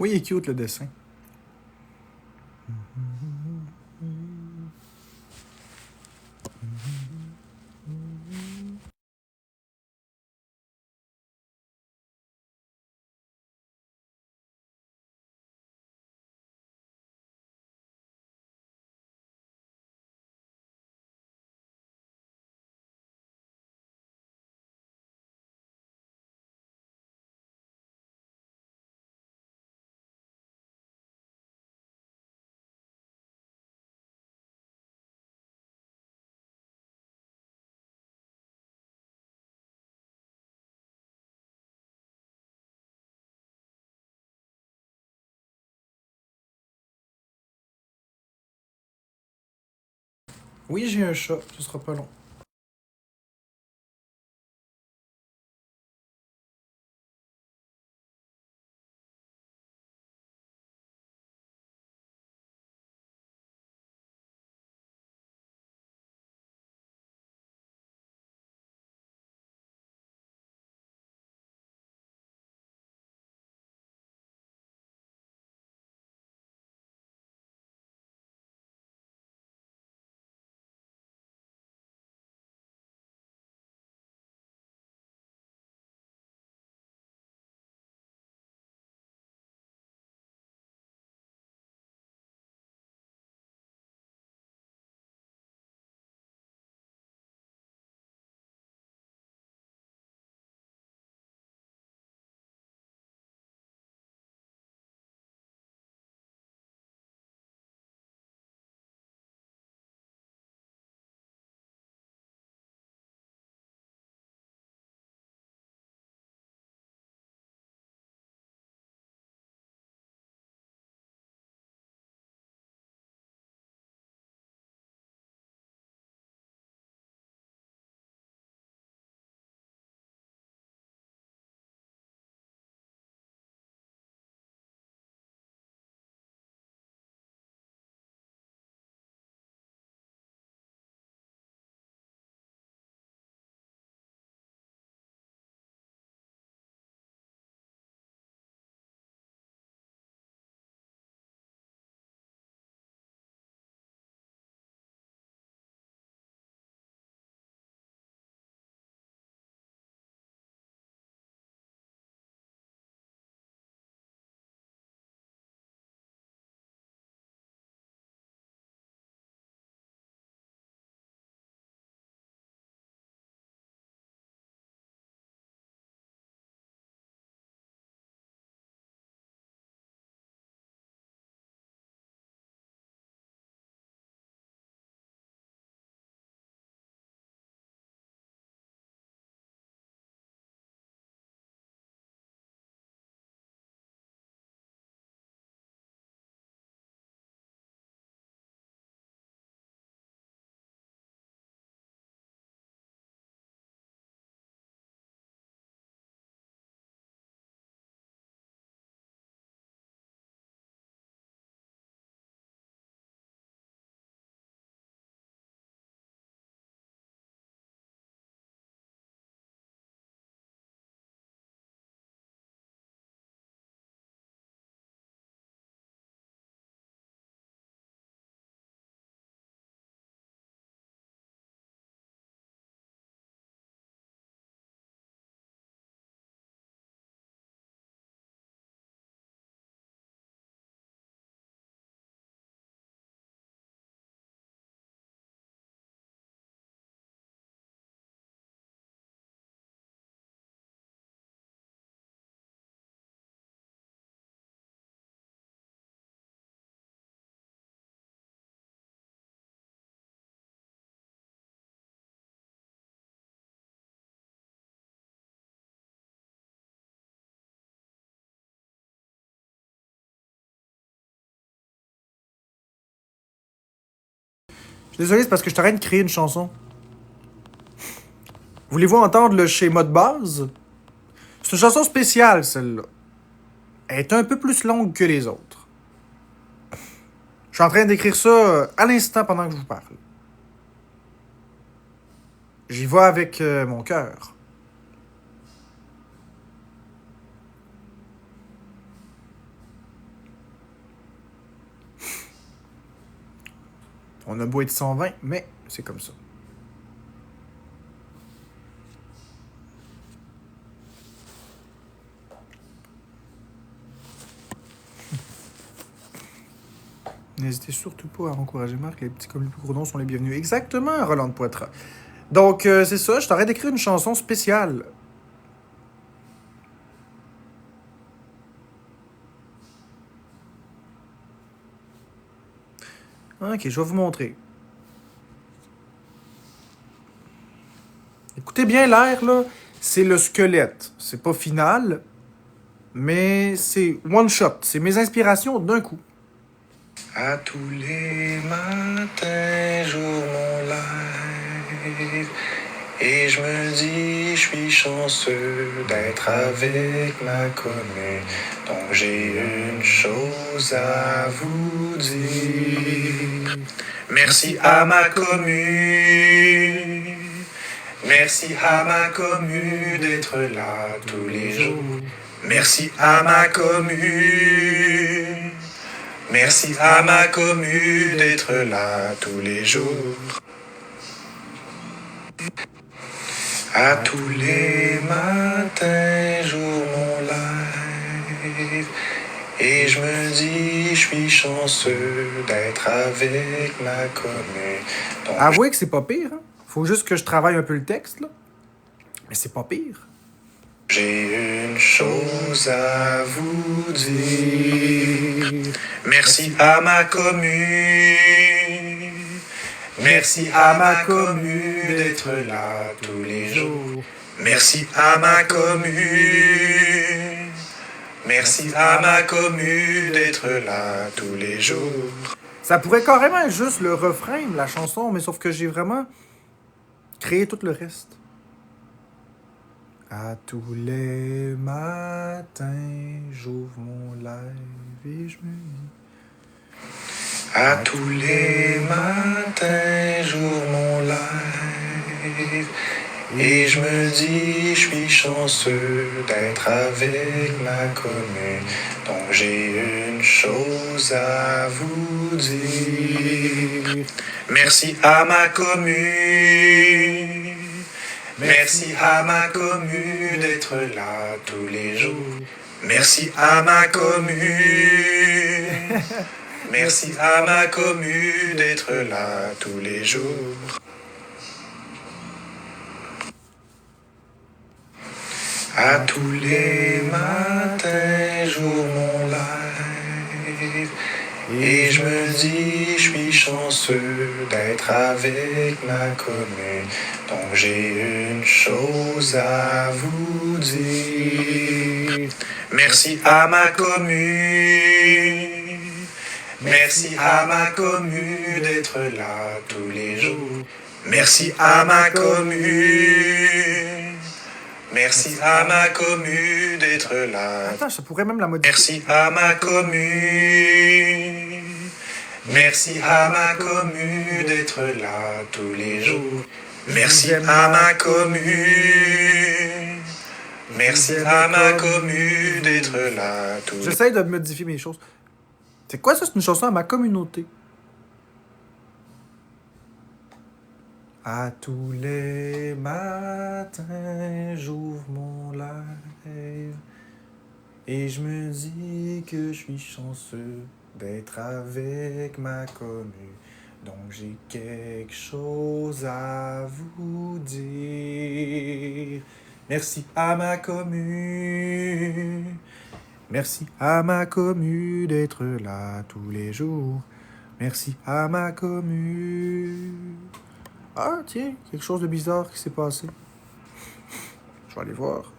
Oui, il est cute le dessin. Oui, j'ai un chat, ce sera pas long. Je suis désolé, c'est parce que je t'arrête de créer une chanson. Voulez-vous entendre le schéma de base? C'est une chanson spéciale, celle-là. Elle est un peu plus longue que les autres. Je suis en train d'écrire ça à l'instant pendant que je vous parle. J'y vais avec mon cœur. On a beau être 120, mais c'est comme ça. N'hésitez surtout pas à encourager Marc. Les petits comme les plus gros dons sont les bienvenus. Exactement, Roland de Poitras. Donc, c'est ça. Je t'aurais d'écrire une chanson spéciale. Ok, je vais vous montrer. Écoutez bien l'air, là. C'est le squelette. C'est pas final, mais c'est one shot. C'est mes inspirations d'un coup. À tous les matins, j'ouvre mon live et je me dis, je suis chanceux d'être avec ma commune. Donc j'ai une chose à vous dire. Merci à ma commune. Merci à ma commune d'être là tous les jours. Merci à ma commune. Merci à ma commune d'être là tous les jours. À tous les matins, j'ouvre mon live et je me dis, je suis chanceux d'être avec ma commune. Donc, avouez que c'est pas pire, hein? Faut juste que je travaille un peu le texte, là. Mais c'est pas pire. J'ai une chose à vous dire. Merci à ma commune. Merci à ma commune d'être là tous les jours. Merci à ma commune. Merci à ma commune d'être là tous les jours. Ça pourrait carrément être juste le refrain de la chanson, mais sauf que j'ai vraiment créé tout le reste. À tous les matins, j'ouvre mon live et je me dis. À tous les matins, j'ouvre mon live et je me dis, je suis chanceux d'être avec ma commune. Donc j'ai une chose à vous dire. Merci à ma commune. Merci à ma commune d'être là tous les jours. Merci à ma commune. Merci à ma commune d'être là tous les jours. À tous les matins, j'ouvre mon live et je me dis, je suis chanceux d'être avec ma commune. Donc j'ai une chose à vous dire. Merci à ma commune. Merci à ma commune d'être là tous les jours. Merci à ma commune. Merci à ma commune d'être là. Attends, je pourrais même la modifier. Merci à ma commune. Merci à ma commune d'être là tous les jours. Merci à ma commune. Merci à ma commune d'être là tous les jours. J'essaie de modifier mes choses. C'est quoi ça? C'est une chanson à ma communauté. À tous les matins, j'ouvre mon live et je me dis que je suis chanceux d'être avec ma commune. Donc j'ai quelque chose à vous dire. Merci à ma commune. Merci à ma commune d'être là tous les jours. Merci à ma commune. Ah, tiens, quelque chose de bizarre qui s'est passé. Je vais aller voir.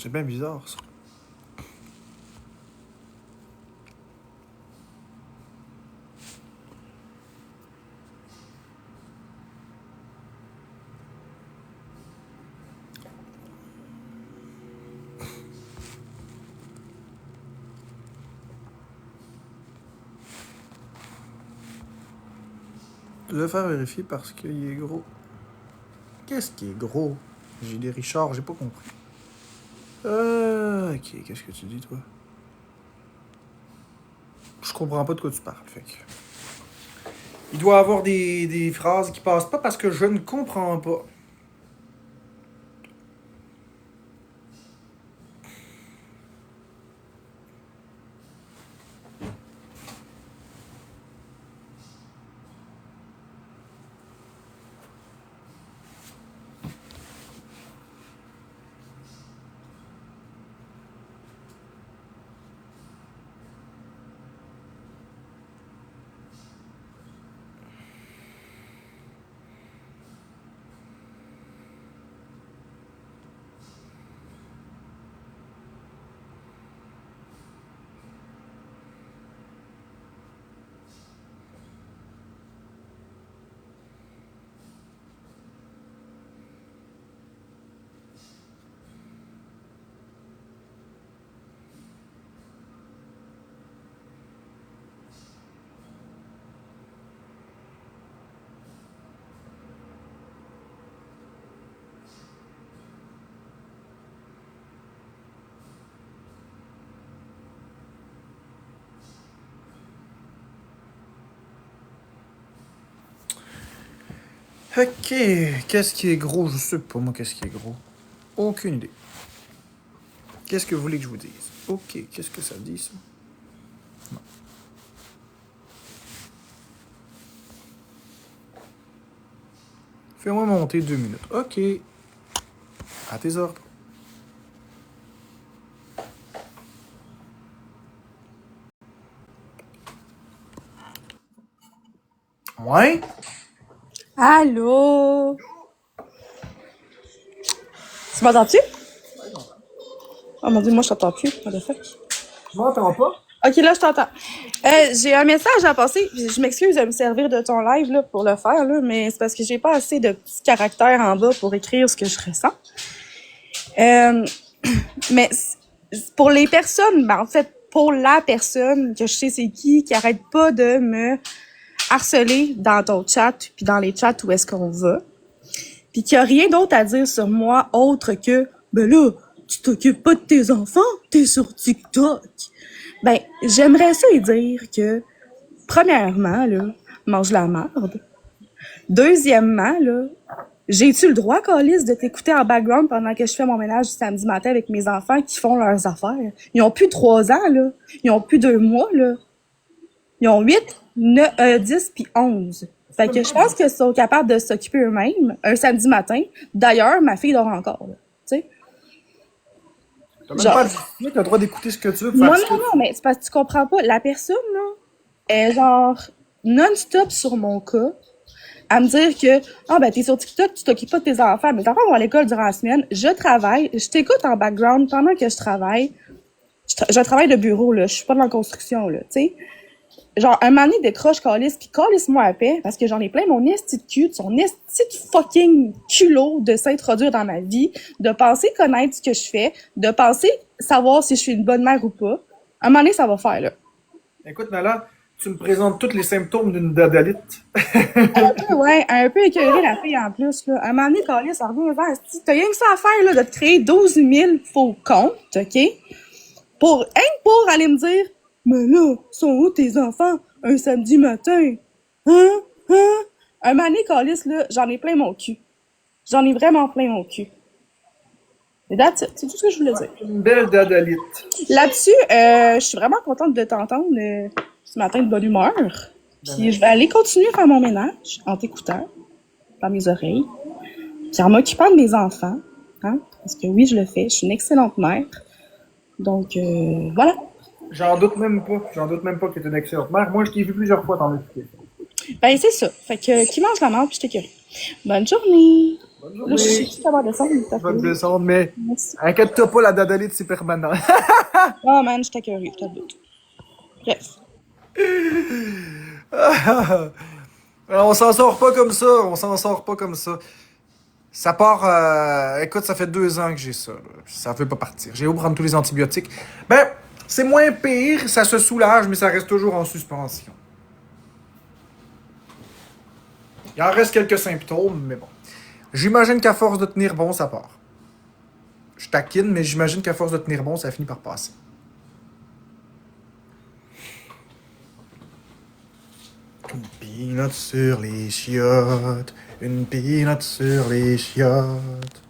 C'est bien bizarre, ça. Je vais faire vérifier parce qu'il est gros. Qu'est-ce qui est gros? J'ai des Richards, j'ai pas compris. Ok, qu'est-ce que tu dis, toi? Je comprends pas de quoi tu parles, fait que... Il doit y avoir des phrases qui passent pas parce que je ne comprends pas. Ok, qu'est-ce qui est gros? Je sais pas moi qu'est-ce qui est gros. Aucune idée. Qu'est-ce que vous voulez que je vous dise? Ok, qu'est-ce que ça dit ça? Non. Fais-moi monter 2 minutes. Ok. À tes ordres. Ouais? Allô? Tu m'entends-tu? Oh mon dieu, moi je t'entends plus. What the fuck? Tu m'entends pas? Ok, là je t'entends. J'ai un message à passer. Je m'excuse de me servir de ton live là, pour le faire, là, mais c'est parce que j'ai pas assez de petits caractères en bas pour écrire ce que je ressens. Mais pour les personnes, ben en fait, pour la personne que je sais c'est qui arrête pas de me harceler dans ton chat puis dans les chats où est-ce qu'on va, puis qu'il y a rien d'autre à dire sur moi autre que ben là, tu t'occupes pas de tes enfants, t'es sur TikTok. Ben, j'aimerais ça y dire que premièrement là, mange la merde. Deuxièmement là, j'ai-tu le droit, Calice, de t'écouter en background pendant que je fais mon ménage du samedi matin avec mes enfants qui font leurs affaires? Ils ont plus 3 ans, là. Ils ont plus 2 mois, là. Ils ont 8, 9, 10 puis 11. Fait que je pense qu'ils sont capables de s'occuper eux-mêmes un samedi matin. D'ailleurs, ma fille dort encore, là. Tu sais? T'as même Genre- pas le t'as le droit d'écouter ce que tu veux. Non, mais c'est parce que tu comprends pas. La personne, là, est genre non-stop sur mon cas. À me dire que, ah, ben, t'es sur TikTok, tu t'occupes pas de tes enfants. Mes enfants vont à l'école durant la semaine. Je travaille. Je t'écoute en background pendant que je travaille. Je travaille de bureau, là. Je suis pas dans la construction, là, tu sais. Genre, un moment donné, décroche Calice, pis calisse-moi à paix, parce que j'en ai plein mon esti de cul, de son esti de fucking culot de s'introduire dans ma vie, de penser connaître ce que je fais, de penser savoir si je suis une bonne mère ou pas. Un moment donné, ça va faire, là. Écoute, Nala, tu me présentes tous les symptômes d'une dadalite. Un peu, ouais, un peu écœuré la fille en plus, là. Un moment donné, Calice, ça revient vers, t'as rien que ça à faire, là, de te créer 12 000 faux comptes, ok? Pour aller me dire, mais là, sont où tes enfants un samedi matin? Hein? Un moment donné, Calice, là, j'en ai plein mon cul. J'en ai vraiment plein mon cul. Et that's it. C'est tout ce que je voulais dire. Une belle dadalite. Là-dessus, je suis vraiment contente de t'entendre ce matin de bonne humeur. Puis je vais aller continuer à faire mon ménage en t'écoutant dans mes oreilles. Puis en m'occupant de mes enfants. Hein? Parce que oui, je le fais. Je suis une excellente mère. Donc, voilà. J'en doute même pas. J'en doute même pas que t'es une excellente mère. Moi, je t'ai vu plusieurs fois t'en occuper. Ben, c'est ça. Fait que, qui mange la merde, puis je t'écœure. Bonne journée! Bonne Là, je sais journée. plus comment descendre, mais t'as Bonne fait. descente, mais Merci. inquiète-toi pas, la dadalite, c'est permanent. Oh man, je t'accueille, je t'aboute. Bref. On s'en sort pas comme ça, on s'en sort pas comme ça. Ça part, écoute, ça fait 2 ans que j'ai ça, là. Ça veut pas partir. J'ai beau prendre tous les antibiotiques. Ben, c'est moins pire, ça se soulage, mais ça reste toujours en suspension. Il en reste quelques symptômes, mais bon. J'imagine qu'à force de tenir bon, ça part. Je taquine, mais j'imagine qu'à force de tenir bon, ça finit par passer. Une peanut sur les chiottes. Une peanut sur les chiottes.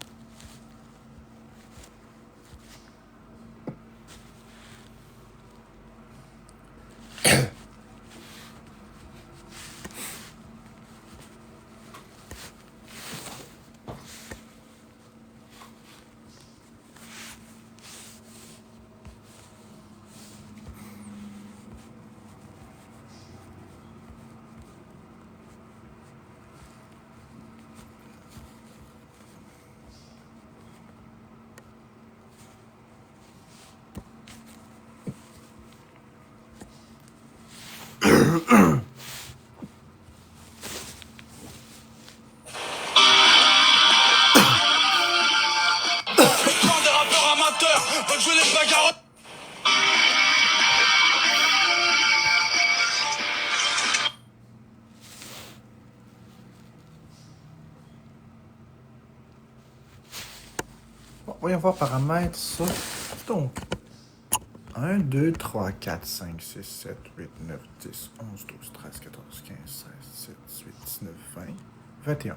Bande de rappeurs amateurs, bonne jouer les bagarres. Bon, voyons voir paramètres, ça. Donc, 1, 2, 3, 4, 5, 6, 7, 8, 9, 10, 11, 12, 13, 14, 15, 16, 17, 18, 19, 20, 21.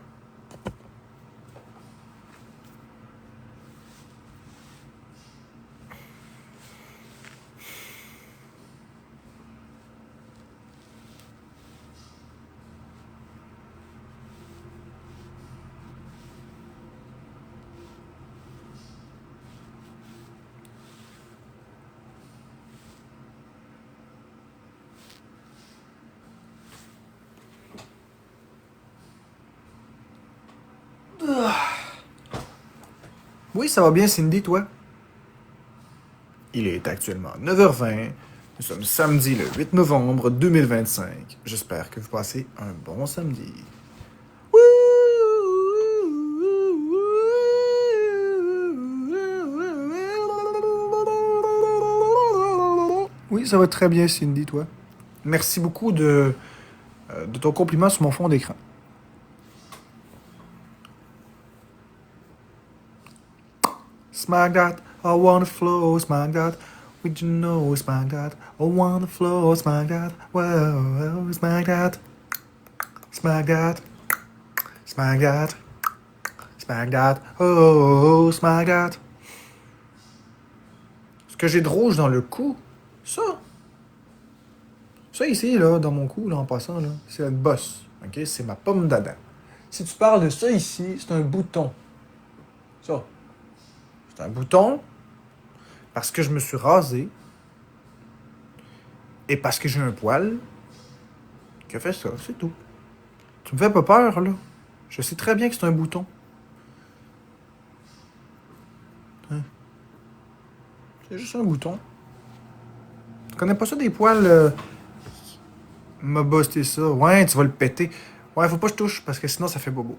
Oui, ça va bien, Cindy, toi? Il est actuellement 9h20. Nous sommes samedi le 8 novembre 2025. J'espère que vous passez un bon samedi. Oui, ça va très bien, Cindy, toi. Merci beaucoup de ton compliment sur mon fond d'écran. Smack that, I wanna flow, smack that. Would you know, smack that? I wanna flow, smack that. Whoa, smack that. Smack that. Smack that. Smack that. Oh, smack that. Ce que j'ai de rouge dans le cou, ça. Ça ici, là, dans mon cou, là, en passant, là, c'est une bosse. OK? C'est ma pomme d'Adam. Si tu parles de ça ici, c'est un bouton. Ça. C'est un bouton parce que je me suis rasé et parce que j'ai un poil qui a fait ça, c'est tout. Tu me fais pas peur, là. Je sais très bien que c'est un bouton. Hein? C'est juste un bouton. Tu connais pas ça des poils m'a busté ça. Ouais, tu vas le péter. Ouais, faut pas que je touche parce que sinon ça fait bobo.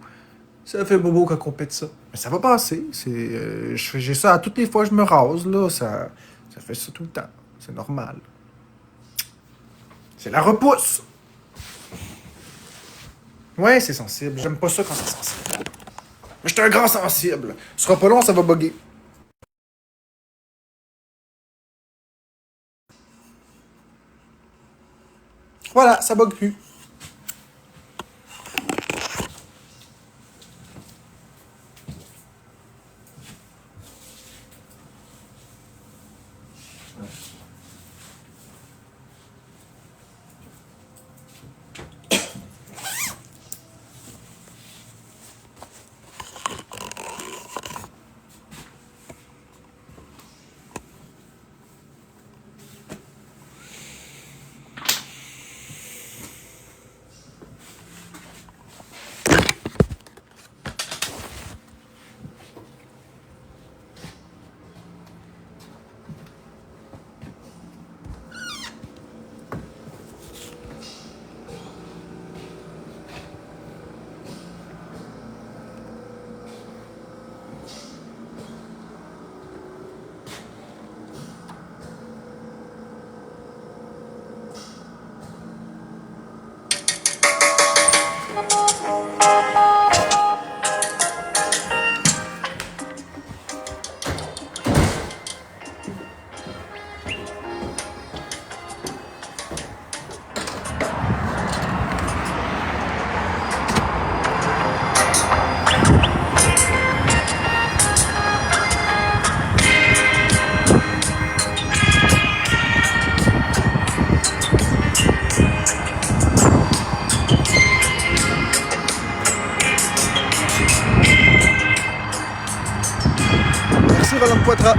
Ça fait bobo quand on pète ça. Mais ça va passer. J'ai ça à toutes les fois que je me rase, là. Ça fait ça tout le temps. C'est normal. C'est la repousse. Ouais, c'est sensible. J'aime pas ça quand c'est sensible. Mais j'étais un grand sensible. Ce sera pas long, ça va bugger. Voilà, ça bug plus. Poitras.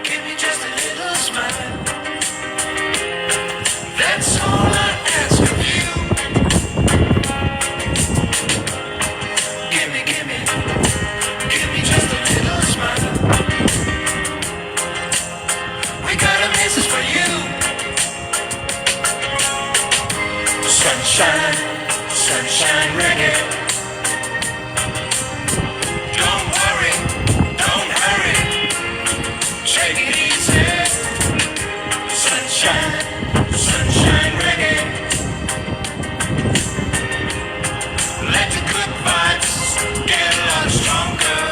Give me just a little smile. That's all I ask of you. Give me just a little smile. We got a message for you. Sunshine, sunshine reggae. Don't worry, don't hurry. Take it easy. Sunshine, sunshine reggae. Let the good vibes get a lot stronger.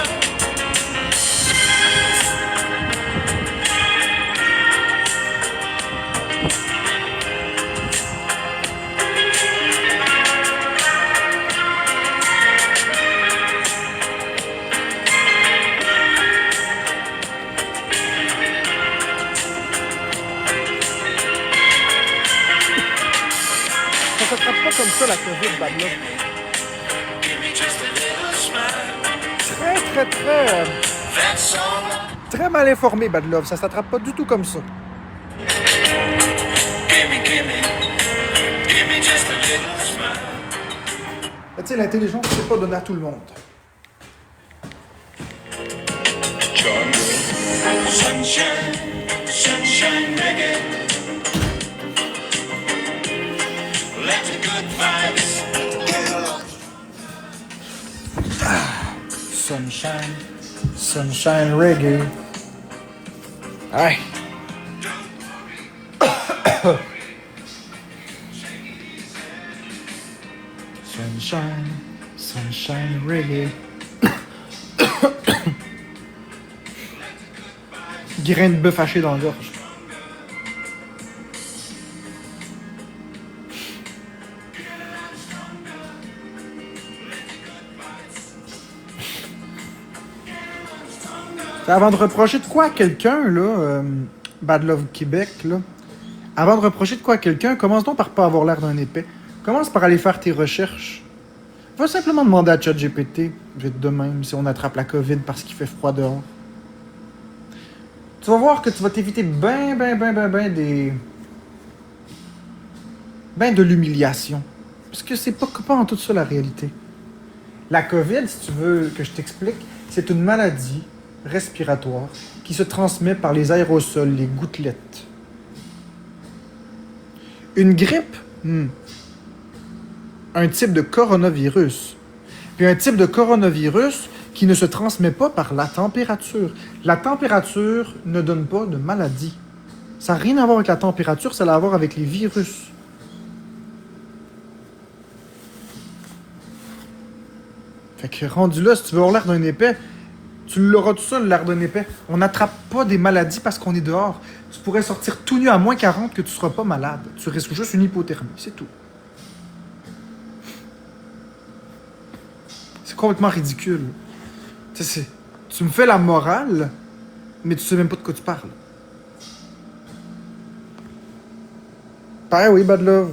Ça s'attrape pas comme ça, la COVID, Bad Love. Give me just a little smile. Très, très mal informé, Bad Love. Ça s'attrape pas du tout comme ça. Give me just a little smile. Tu sais, l'intelligence, c'est pas donné à tout le monde. Join me. Sunshine, sunshine reggae. Let the good vibes get along. Sunshine, sunshine reggae. Aïe. Sunshine, sunshine reggae. Grain de bœuf haché dans la gorge. Avant de reprocher de quoi à quelqu'un, là, Bad Love Québec, là, avant de reprocher de quoi à quelqu'un, commence donc par pas avoir l'air d'un épais. Commence par aller faire tes recherches. Va simplement demander à ChatGPT, vite de même, si on attrape la COVID parce qu'il fait froid dehors. Tu vas voir que tu vas t'éviter ben de l'humiliation. Parce que c'est pas en tout ça la réalité. La COVID, si tu veux que je t'explique, c'est une maladie respiratoire qui se transmet par les aérosols, les gouttelettes. Une grippe, un type de coronavirus. Puis un type de coronavirus qui ne se transmet pas par la température. La température ne donne pas de maladie. Ça n'a rien à voir avec la température, ça a à voir avec les virus. Fait que rendu là, si tu veux avoir l'air d'un épais, tu l'auras tout seul, l'air d'un épais. On n'attrape pas des maladies parce qu'on est dehors. Tu pourrais sortir tout nu à moins 40 que tu ne seras pas malade. Tu risques juste une hypothermie, c'est tout. C'est complètement ridicule. Tu sais, tu me fais la morale, mais tu sais même pas de quoi tu parles. Pareil, oui, Bad Love.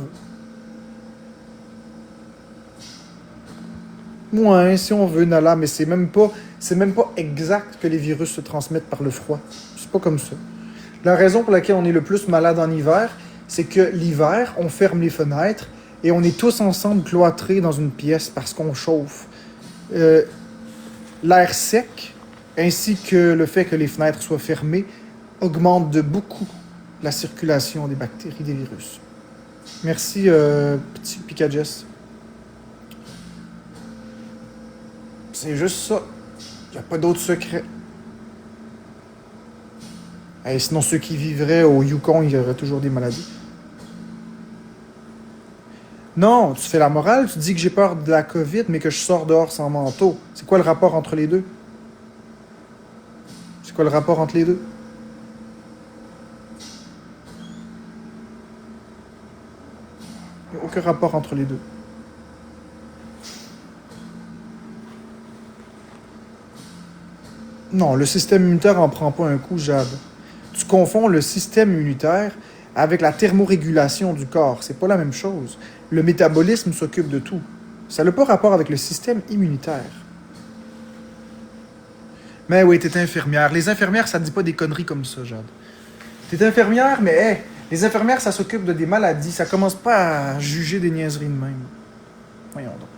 Ouais, si on veut, Nala, mais c'est même pas exact que les virus se transmettent par le froid. C'est pas comme ça. La raison pour laquelle on est le plus malade en hiver, c'est que l'hiver, on ferme les fenêtres et on est tous ensemble cloîtrés dans une pièce parce qu'on chauffe. L'air sec, ainsi que le fait que les fenêtres soient fermées, augmente de beaucoup la circulation des bactéries, des virus. Merci, petit Picadjess. C'est juste ça. Il n'y a pas d'autre secret. Et sinon, ceux qui vivraient au Yukon, il y aurait toujours des maladies. Non, tu fais la morale, tu dis que j'ai peur de la COVID, mais que je sors dehors sans manteau. C'est quoi le rapport entre les deux? C'est quoi le rapport entre les deux? Il n'y a aucun rapport entre les deux. Non, le système immunitaire en prend pas un coup, Jade. Tu confonds le système immunitaire avec la thermorégulation du corps. C'est pas la même chose. Le métabolisme s'occupe de tout. Ça n'a pas rapport avec le système immunitaire. Mais oui, t'es infirmière. Les infirmières, ça ne dit pas des conneries comme ça, Jade. T'es infirmière, mais hey, les infirmières, ça s'occupe de des maladies. Ça commence pas à juger des niaiseries de même. Voyons donc.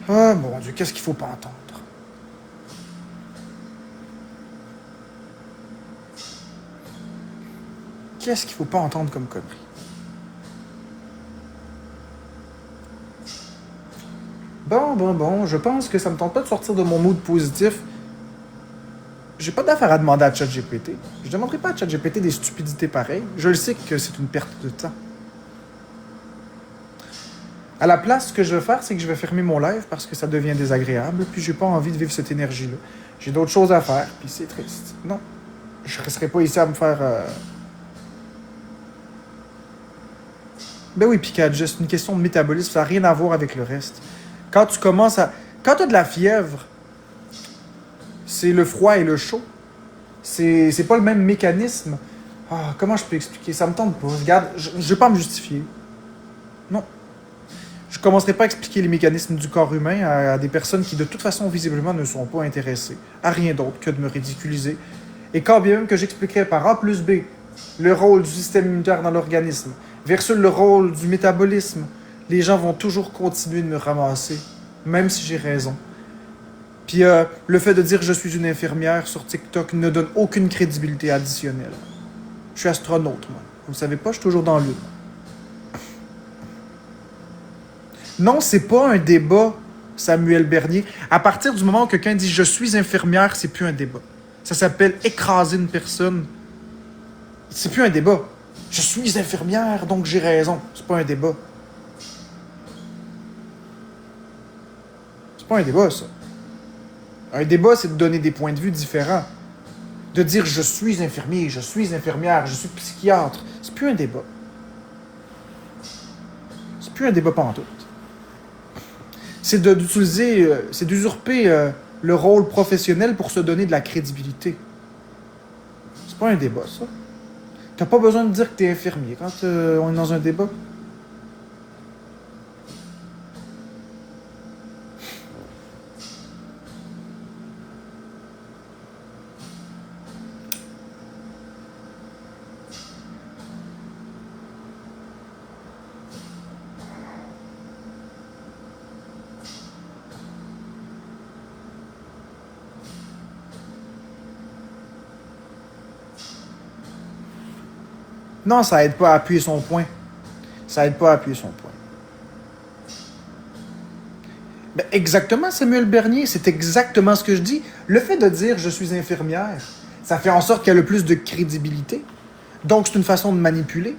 Ah, mon Dieu, qu'est-ce qu'il faut pas entendre? Qu'est-ce qu'il faut pas entendre comme connerie? Bon, je pense que ça me tente pas de sortir de mon mood positif. J'ai pas d'affaire à demander à ChatGPT. Je demanderai pas à ChatGPT des stupidités pareilles. Je le sais que c'est une perte de temps. À la place, ce que je vais faire, c'est que je vais fermer mon live parce que ça devient désagréable, puis j'ai pas envie de vivre cette énergie-là. J'ai d'autres choses à faire, puis c'est triste. Non, je resterai pas ici à me faire... Ben oui, Pikachu, c'est une question de métabolisme, ça n'a rien à voir avec le reste. Quand tu commences à... Quand tu as de la fièvre, c'est le froid et le chaud. C'est pas le même mécanisme. Ah, comment je peux expliquer? Ça me tente pas. Regarde, je vais pas me justifier. Non. Je commencerai pas à expliquer les mécanismes du corps humain à des personnes qui, de toute façon, visiblement, ne sont pas intéressées à rien d'autre que de me ridiculiser. Et quand bien même que j'expliquerai par A plus B le rôle du système immunitaire dans l'organisme versus le rôle du métabolisme, les gens vont toujours continuer de me ramasser, même si j'ai raison. Puis le fait de dire que je suis une infirmière sur TikTok ne donne aucune crédibilité additionnelle. Je suis astronaute, moi. Vous le savez pas, je suis toujours dans l'une. Non, c'est pas un débat, Samuel Bernier. À partir du moment où quelqu'un dit « je suis infirmière », c'est plus un débat. Ça s'appelle écraser une personne. C'est plus un débat. Je suis infirmière, donc j'ai raison. C'est pas un débat. C'est pas un débat, ça. Un débat, c'est de donner des points de vue différents. De dire « je suis infirmier, je suis infirmière, je suis psychiatre », c'est plus un débat. C'est plus un débat pantoute. C'est d'utiliser, c'est d'usurper le rôle professionnel pour se donner de la crédibilité. C'est pas un débat, ça. T'as pas besoin de dire que t'es infirmier quand on est dans un débat. Non, ça aide pas à appuyer son point. Ça aide pas à appuyer son point. Ben exactement, Samuel Bernier, c'est exactement ce que je dis. Le fait de dire « je suis infirmière », ça fait en sorte qu'elle a le plus de crédibilité. Donc, c'est une façon de manipuler.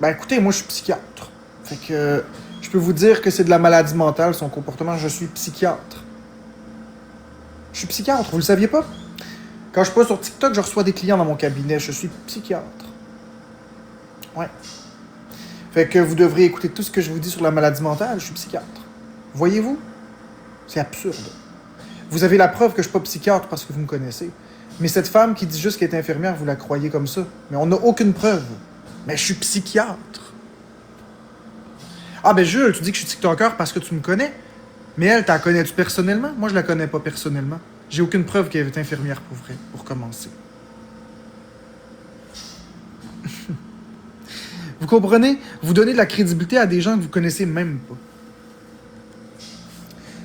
Ben écoutez, moi je suis psychiatre. Fait que je peux vous dire que c'est de la maladie mentale, son comportement. Je suis psychiatre. Je suis psychiatre, vous le saviez pas? Quand je suis pas sur TikTok, je reçois des clients dans mon cabinet. Je suis psychiatre. Ouais. Fait que vous devrez écouter tout ce que je vous dis sur la maladie mentale. Je suis psychiatre. Voyez-vous? C'est absurde. Vous avez la preuve que je suis pas psychiatre parce que vous me connaissez. Mais cette femme qui dit juste qu'elle est infirmière, vous la croyez comme ça. Mais on n'a aucune preuve. Mais je suis psychiatre. Ah ben Jules, tu dis que je suis TikToker parce que tu me connais. Mais elle, t'en connais-tu personnellement? Moi, je la connais pas personnellement. J'ai aucune preuve qu'elle est infirmière pour vrai, pour commencer. Vous comprenez? Vous donnez de la crédibilité à des gens que vous connaissez même pas.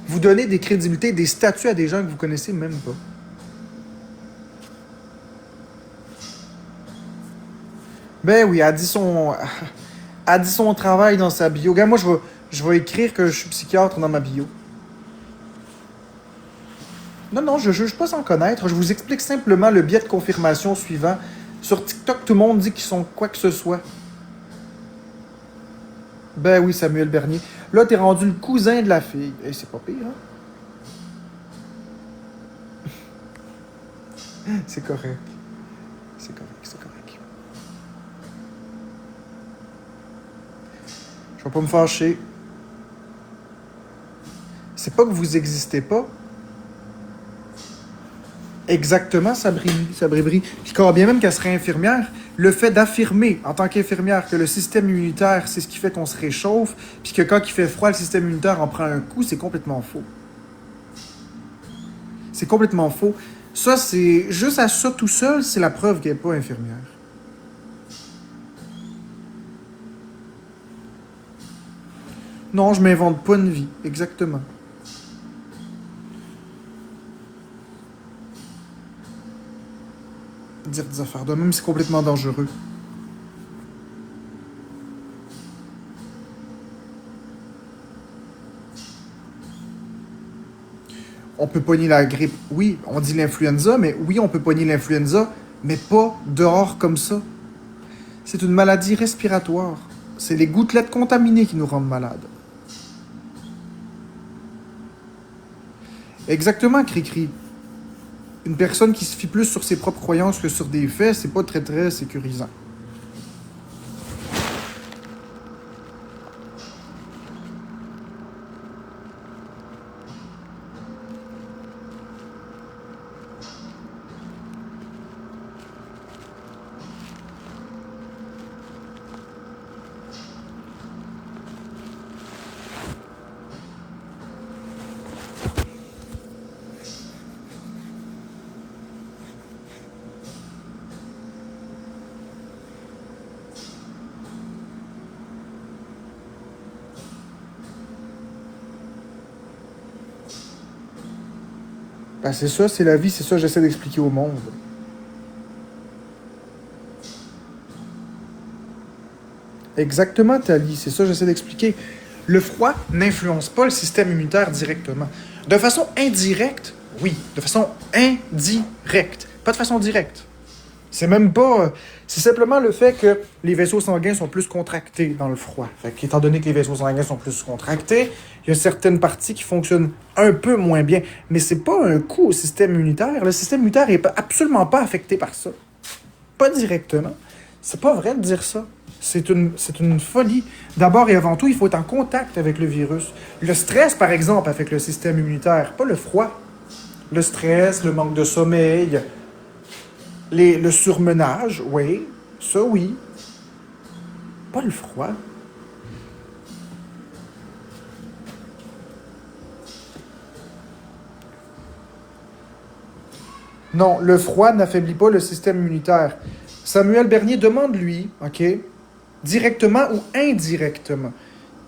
Vous donnez des crédibilités, des statuts à des gens que vous connaissez même pas. Ben oui, elle dit son travail dans sa bio. Regarde, moi, je vais écrire que je suis psychiatre dans ma bio. Non, je juge pas sans connaître. Je vous explique simplement le biais de confirmation suivant. Sur TikTok, tout le monde dit qu'ils sont quoi que ce soit. Ben oui, Samuel Bernier. Là, t'es rendu le cousin de la fille. Et c'est pas pire, hein? C'est correct. C'est correct. vais pas me fâcher. C'est pas que vous existez pas. Exactement, Sabri. Puis quand bien même qu'elle serait infirmière, le fait d'affirmer en tant qu'infirmière que le système immunitaire, c'est ce qui fait qu'on se réchauffe, puis que quand il fait froid, le système immunitaire en prend un coup, c'est complètement faux. C'est complètement faux. Ça, c'est juste à ça tout seul, c'est la preuve qu'elle n'est pas infirmière. Non, je m'invente pas une vie, exactement. Dire des affaires de même, c'est complètement dangereux. On peut pogner la grippe. Oui, on dit l'influenza, mais oui, on peut pogner l'influenza, mais pas dehors comme ça. C'est une maladie respiratoire. C'est les gouttelettes contaminées qui nous rendent malades. Exactement, Cri-Cri. Une personne qui se fie plus sur ses propres croyances que sur des faits, c'est pas très très sécurisant. Ben c'est ça, c'est la vie, c'est ça que j'essaie d'expliquer au monde. Exactement, Tali, c'est ça que j'essaie d'expliquer. Le froid n'influence pas le système immunitaire directement. De façon indirecte, oui, de façon indirecte, pas de façon directe. C'est même pas... C'est simplement le fait que les vaisseaux sanguins sont plus contractés dans le froid. Fait qu'étant donné que les vaisseaux sanguins sont plus contractés, il y a certaines parties qui fonctionnent un peu moins bien. Mais c'est pas un coup au système immunitaire. Le système immunitaire est absolument pas affecté par ça. Pas directement. C'est pas vrai de dire ça. C'est une folie. D'abord et avant tout, il faut être en contact avec le virus. Le stress, par exemple, affecte le système immunitaire, pas le froid. Le stress, le manque de sommeil... le surmenage, oui. Ça, oui. Pas le froid. Non, le froid n'affaiblit pas le système immunitaire. Samuel Bernier demande-lui, OK, directement ou indirectement.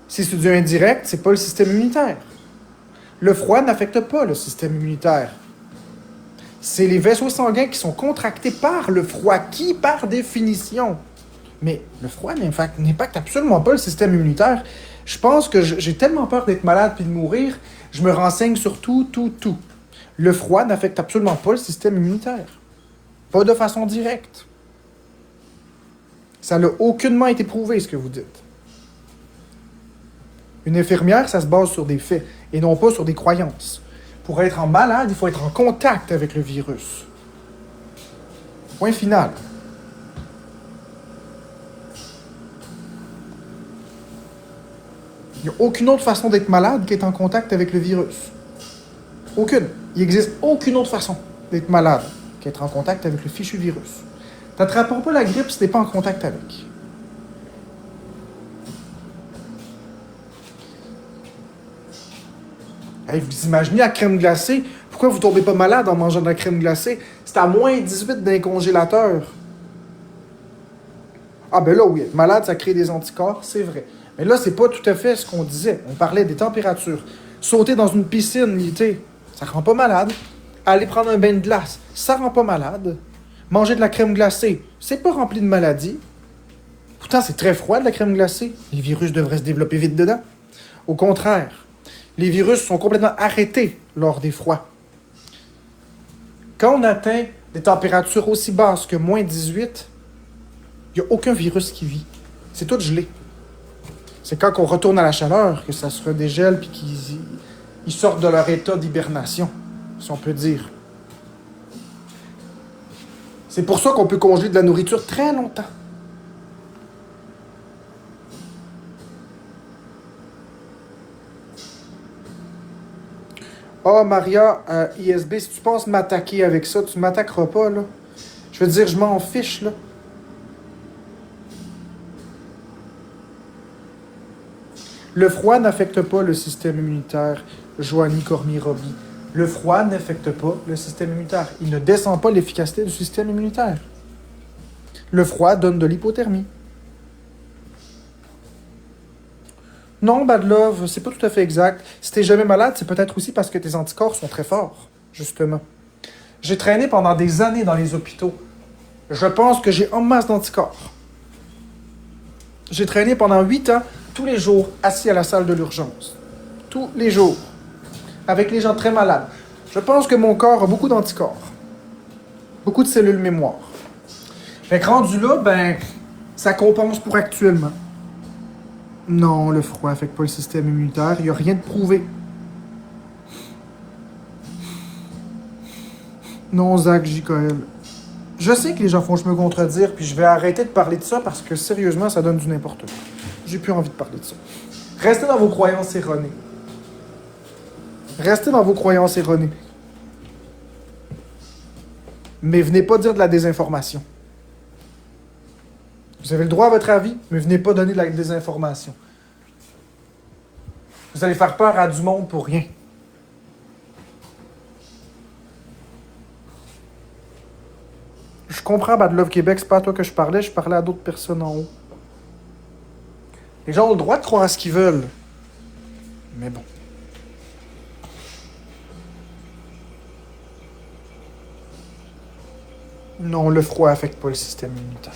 Si c'est du indirect, c'est pas le système immunitaire. Le froid n'affecte pas le système immunitaire. C'est les vaisseaux sanguins qui sont contractés par le froid, qui, par définition. Mais le froid n'impacte absolument pas le système immunitaire. Je pense que j'ai tellement peur d'être malade puis de mourir, je me renseigne sur tout. Le froid n'affecte absolument pas le système immunitaire. Pas de façon directe. Ça n'a aucunement été prouvé, ce que vous dites. Une infirmière, ça se base sur des faits, et non pas sur des croyances. Pour être en malade, il faut être en contact avec le virus. Point final. Il n'y a aucune autre façon d'être malade qu'être en contact avec le virus. Aucune. Il n'existe aucune autre façon d'être malade qu'être en contact avec le fichu virus. Tu n'attraperas pas la grippe si tu n'es pas en contact avec. Hey, vous imaginez la crème glacée? Pourquoi vous tombez pas malade en mangeant de la crème glacée? C'est à moins 18 dans les congélateurs. Ah ben là, oui, être malade, ça crée des anticorps, c'est vrai. Mais là, c'est pas tout à fait ce qu'on disait. On parlait des températures. Sauter dans une piscine l'été, ça rend pas malade. Aller prendre un bain de glace, ça rend pas malade. Manger de la crème glacée, c'est pas rempli de maladies. Pourtant, c'est très froid de la crème glacée. Les virus devraient se développer vite dedans. Au contraire, les virus sont complètement arrêtés lors des froids. Quand on atteint des températures aussi basses que moins 18, il n'y a aucun virus qui vit. C'est tout gelé. C'est quand on retourne à la chaleur que ça se redégèle et qu'ils sortent de leur état d'hibernation, si on peut dire. C'est pour ça qu'on peut congeler de la nourriture très longtemps. Oh, Maria, ISB, si tu penses m'attaquer avec ça, tu m'attaqueras pas, là. Je veux dire, je m'en fiche, là. Le froid n'affecte pas le système immunitaire, Joanie Cormier-Roby. Le froid n'affecte pas le système immunitaire. Il ne descend pas l'efficacité du système immunitaire. Le froid donne de l'hypothermie. Non, Bad Love, c'est pas tout à fait exact. Si t'es jamais malade, c'est peut-être aussi parce que tes anticorps sont très forts, justement. J'ai traîné pendant des années dans les hôpitaux. Je pense que j'ai en masse d'anticorps. J'ai traîné pendant 8 ans, tous les jours, assis à la salle de l'urgence. Tous les jours. Avec les gens très malades. Je pense que mon corps a beaucoup d'anticorps. Beaucoup de cellules mémoire. Fait que rendu là, ben, ça compense pour actuellement. Non, le froid affecte pas le système immunitaire. Il n'y a rien de prouvé. Non, Zach J.K.L. Je sais que les gens font je me contredire, puis je vais arrêter de parler de ça parce que sérieusement, ça donne du n'importe quoi. J'ai plus envie de parler de ça. Restez dans vos croyances erronées. Restez dans vos croyances erronées. Mais venez pas dire de la désinformation. Vous avez le droit à votre avis, mais venez pas donner de la désinformation. Vous allez faire peur à du monde pour rien. Je comprends, Bad Love Québec, c'est pas à toi que je parlais à d'autres personnes en haut. Les gens ont le droit de croire à ce qu'ils veulent. Mais bon. Non, le froid affecte pas le système immunitaire.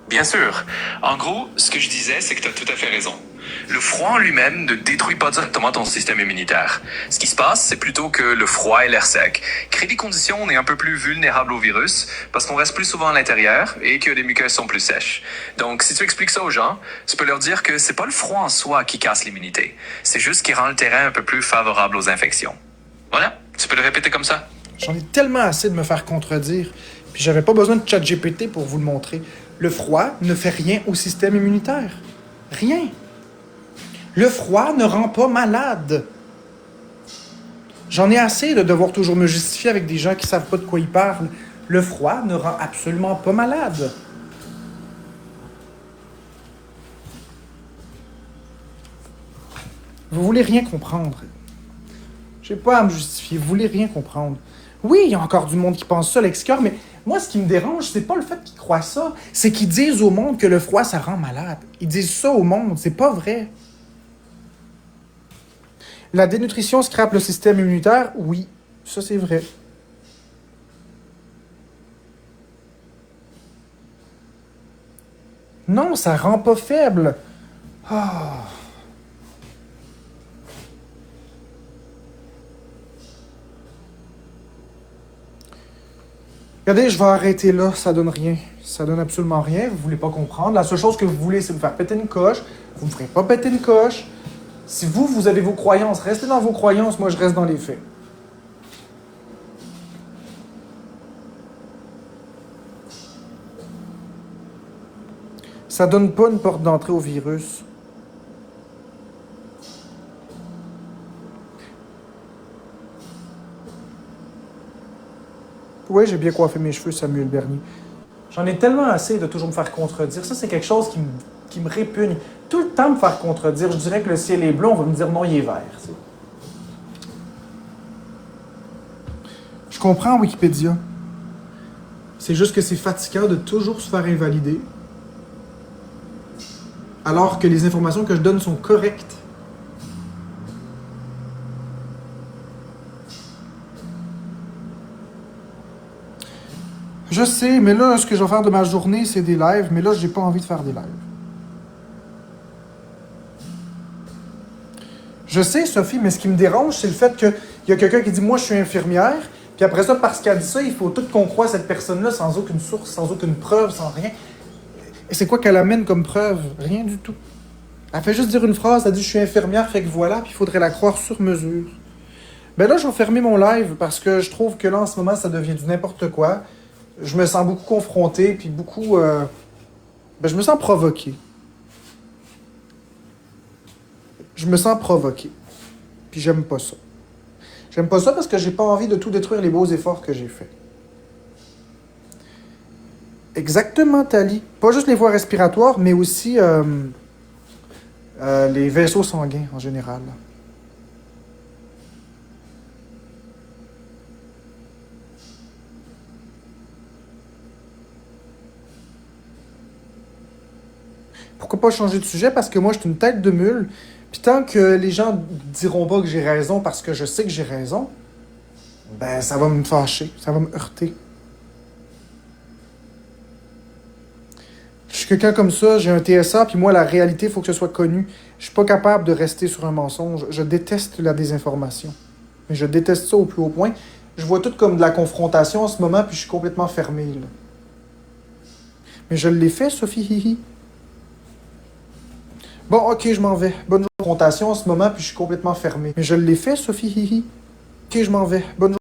Bien sûr. En gros, ce que je disais, c'est que tu as tout à fait raison. Le froid en lui-même ne détruit pas directement ton système immunitaire. Ce qui se passe, c'est plutôt que le froid et l'air sec créent des conditions où on est un peu plus vulnérable au virus parce qu'on reste plus souvent à l'intérieur et que les muqueuses sont plus sèches. Donc, si tu expliques ça aux gens, tu peux leur dire que c'est pas le froid en soi qui casse l'immunité. C'est juste qui rend le terrain un peu plus favorable aux infections. Voilà, tu peux le répéter comme ça. J'en ai tellement assez de me faire contredire, puis j'avais pas besoin de ChatGPT pour vous le montrer. Le froid ne fait rien au système immunitaire. Rien. Le froid ne rend pas malade. J'en ai assez de devoir toujours me justifier avec des gens qui savent pas de quoi ils parlent. Le froid ne rend absolument pas malade. Vous voulez rien comprendre. J'ai pas à me justifier. Vous voulez rien comprendre. Oui, il y a encore du monde qui pense ça, l'ex-cœur, mais moi, ce qui me dérange, c'est pas le fait qu'ils croient ça. C'est qu'ils disent au monde que le froid, ça rend malade. Ils disent ça au monde. C'est pas vrai. La dénutrition scrape le système immunitaire? Oui, ça c'est vrai. Non, ça rend pas faible. Ah. Regardez, je vais arrêter là, ça donne rien. Ça donne absolument rien, vous voulez pas comprendre. La seule chose que vous voulez, c'est vous faire péter une coche. Vous ne ferez pas péter une coche. Si vous avez vos croyances, restez dans vos croyances, moi je reste dans les faits. Ça donne pas une porte d'entrée au virus. Oui, j'ai bien coiffé mes cheveux, Samuel Bernier. J'en ai tellement assez de toujours me faire contredire. Ça, c'est quelque chose qui me répugne. Tout le temps me faire contredire. Je dirais que le ciel est bleu, on va me dire non, il est vert. Je comprends Wikipédia. C'est juste que c'est fatigant de toujours se faire invalider. alors que les informations que je donne sont correctes. Je sais, mais là, ce que je vais faire de ma journée, c'est des lives, mais là, j'ai pas envie de faire des lives. Je sais, Sophie, mais ce qui me dérange, c'est le fait qu'il y a quelqu'un qui dit « Moi, je suis infirmière », puis après ça, parce qu'elle dit ça, il faut tout qu'on croie cette personne-là sans aucune source, sans aucune preuve, sans rien. Et c'est quoi qu'elle amène comme preuve? Rien du tout. Elle fait juste dire une phrase, elle dit « Je suis infirmière, fait que voilà », puis il faudrait la croire sur mesure. Ben là, je vais fermer mon live parce que je trouve que là, en ce moment, ça devient du n'importe quoi. Je me sens beaucoup confronté, puis beaucoup... je me sens provoqué. Je me sens provoqué. Puis j'aime pas ça. J'aime pas ça parce que j'ai pas envie de tout détruire les beaux efforts que j'ai faits. Exactement, Tali. Pas juste les voies respiratoires, mais aussi les vaisseaux sanguins en général. Pourquoi pas changer de sujet? Parce que moi, je suis une tête de mule. Puis tant que les gens diront pas que j'ai raison parce que je sais que j'ai raison, ben ça va me fâcher, ça va me heurter. Je suis quelqu'un comme ça, j'ai un TSA, puis moi, la réalité, il faut que ce soit connu. Je suis pas capable de rester sur un mensonge. Je déteste la désinformation. Mais je déteste ça au plus haut point. Je vois tout comme de la confrontation en ce moment, puis je suis complètement fermé, là. Mais je l'ai fait, Sophie Hihi. Bon, ok, je m'en vais. Bonne confrontation en ce moment, puis je suis complètement fermé. Mais je l'ai fait, Sophie Hihi. Ok, je m'en vais. Bonne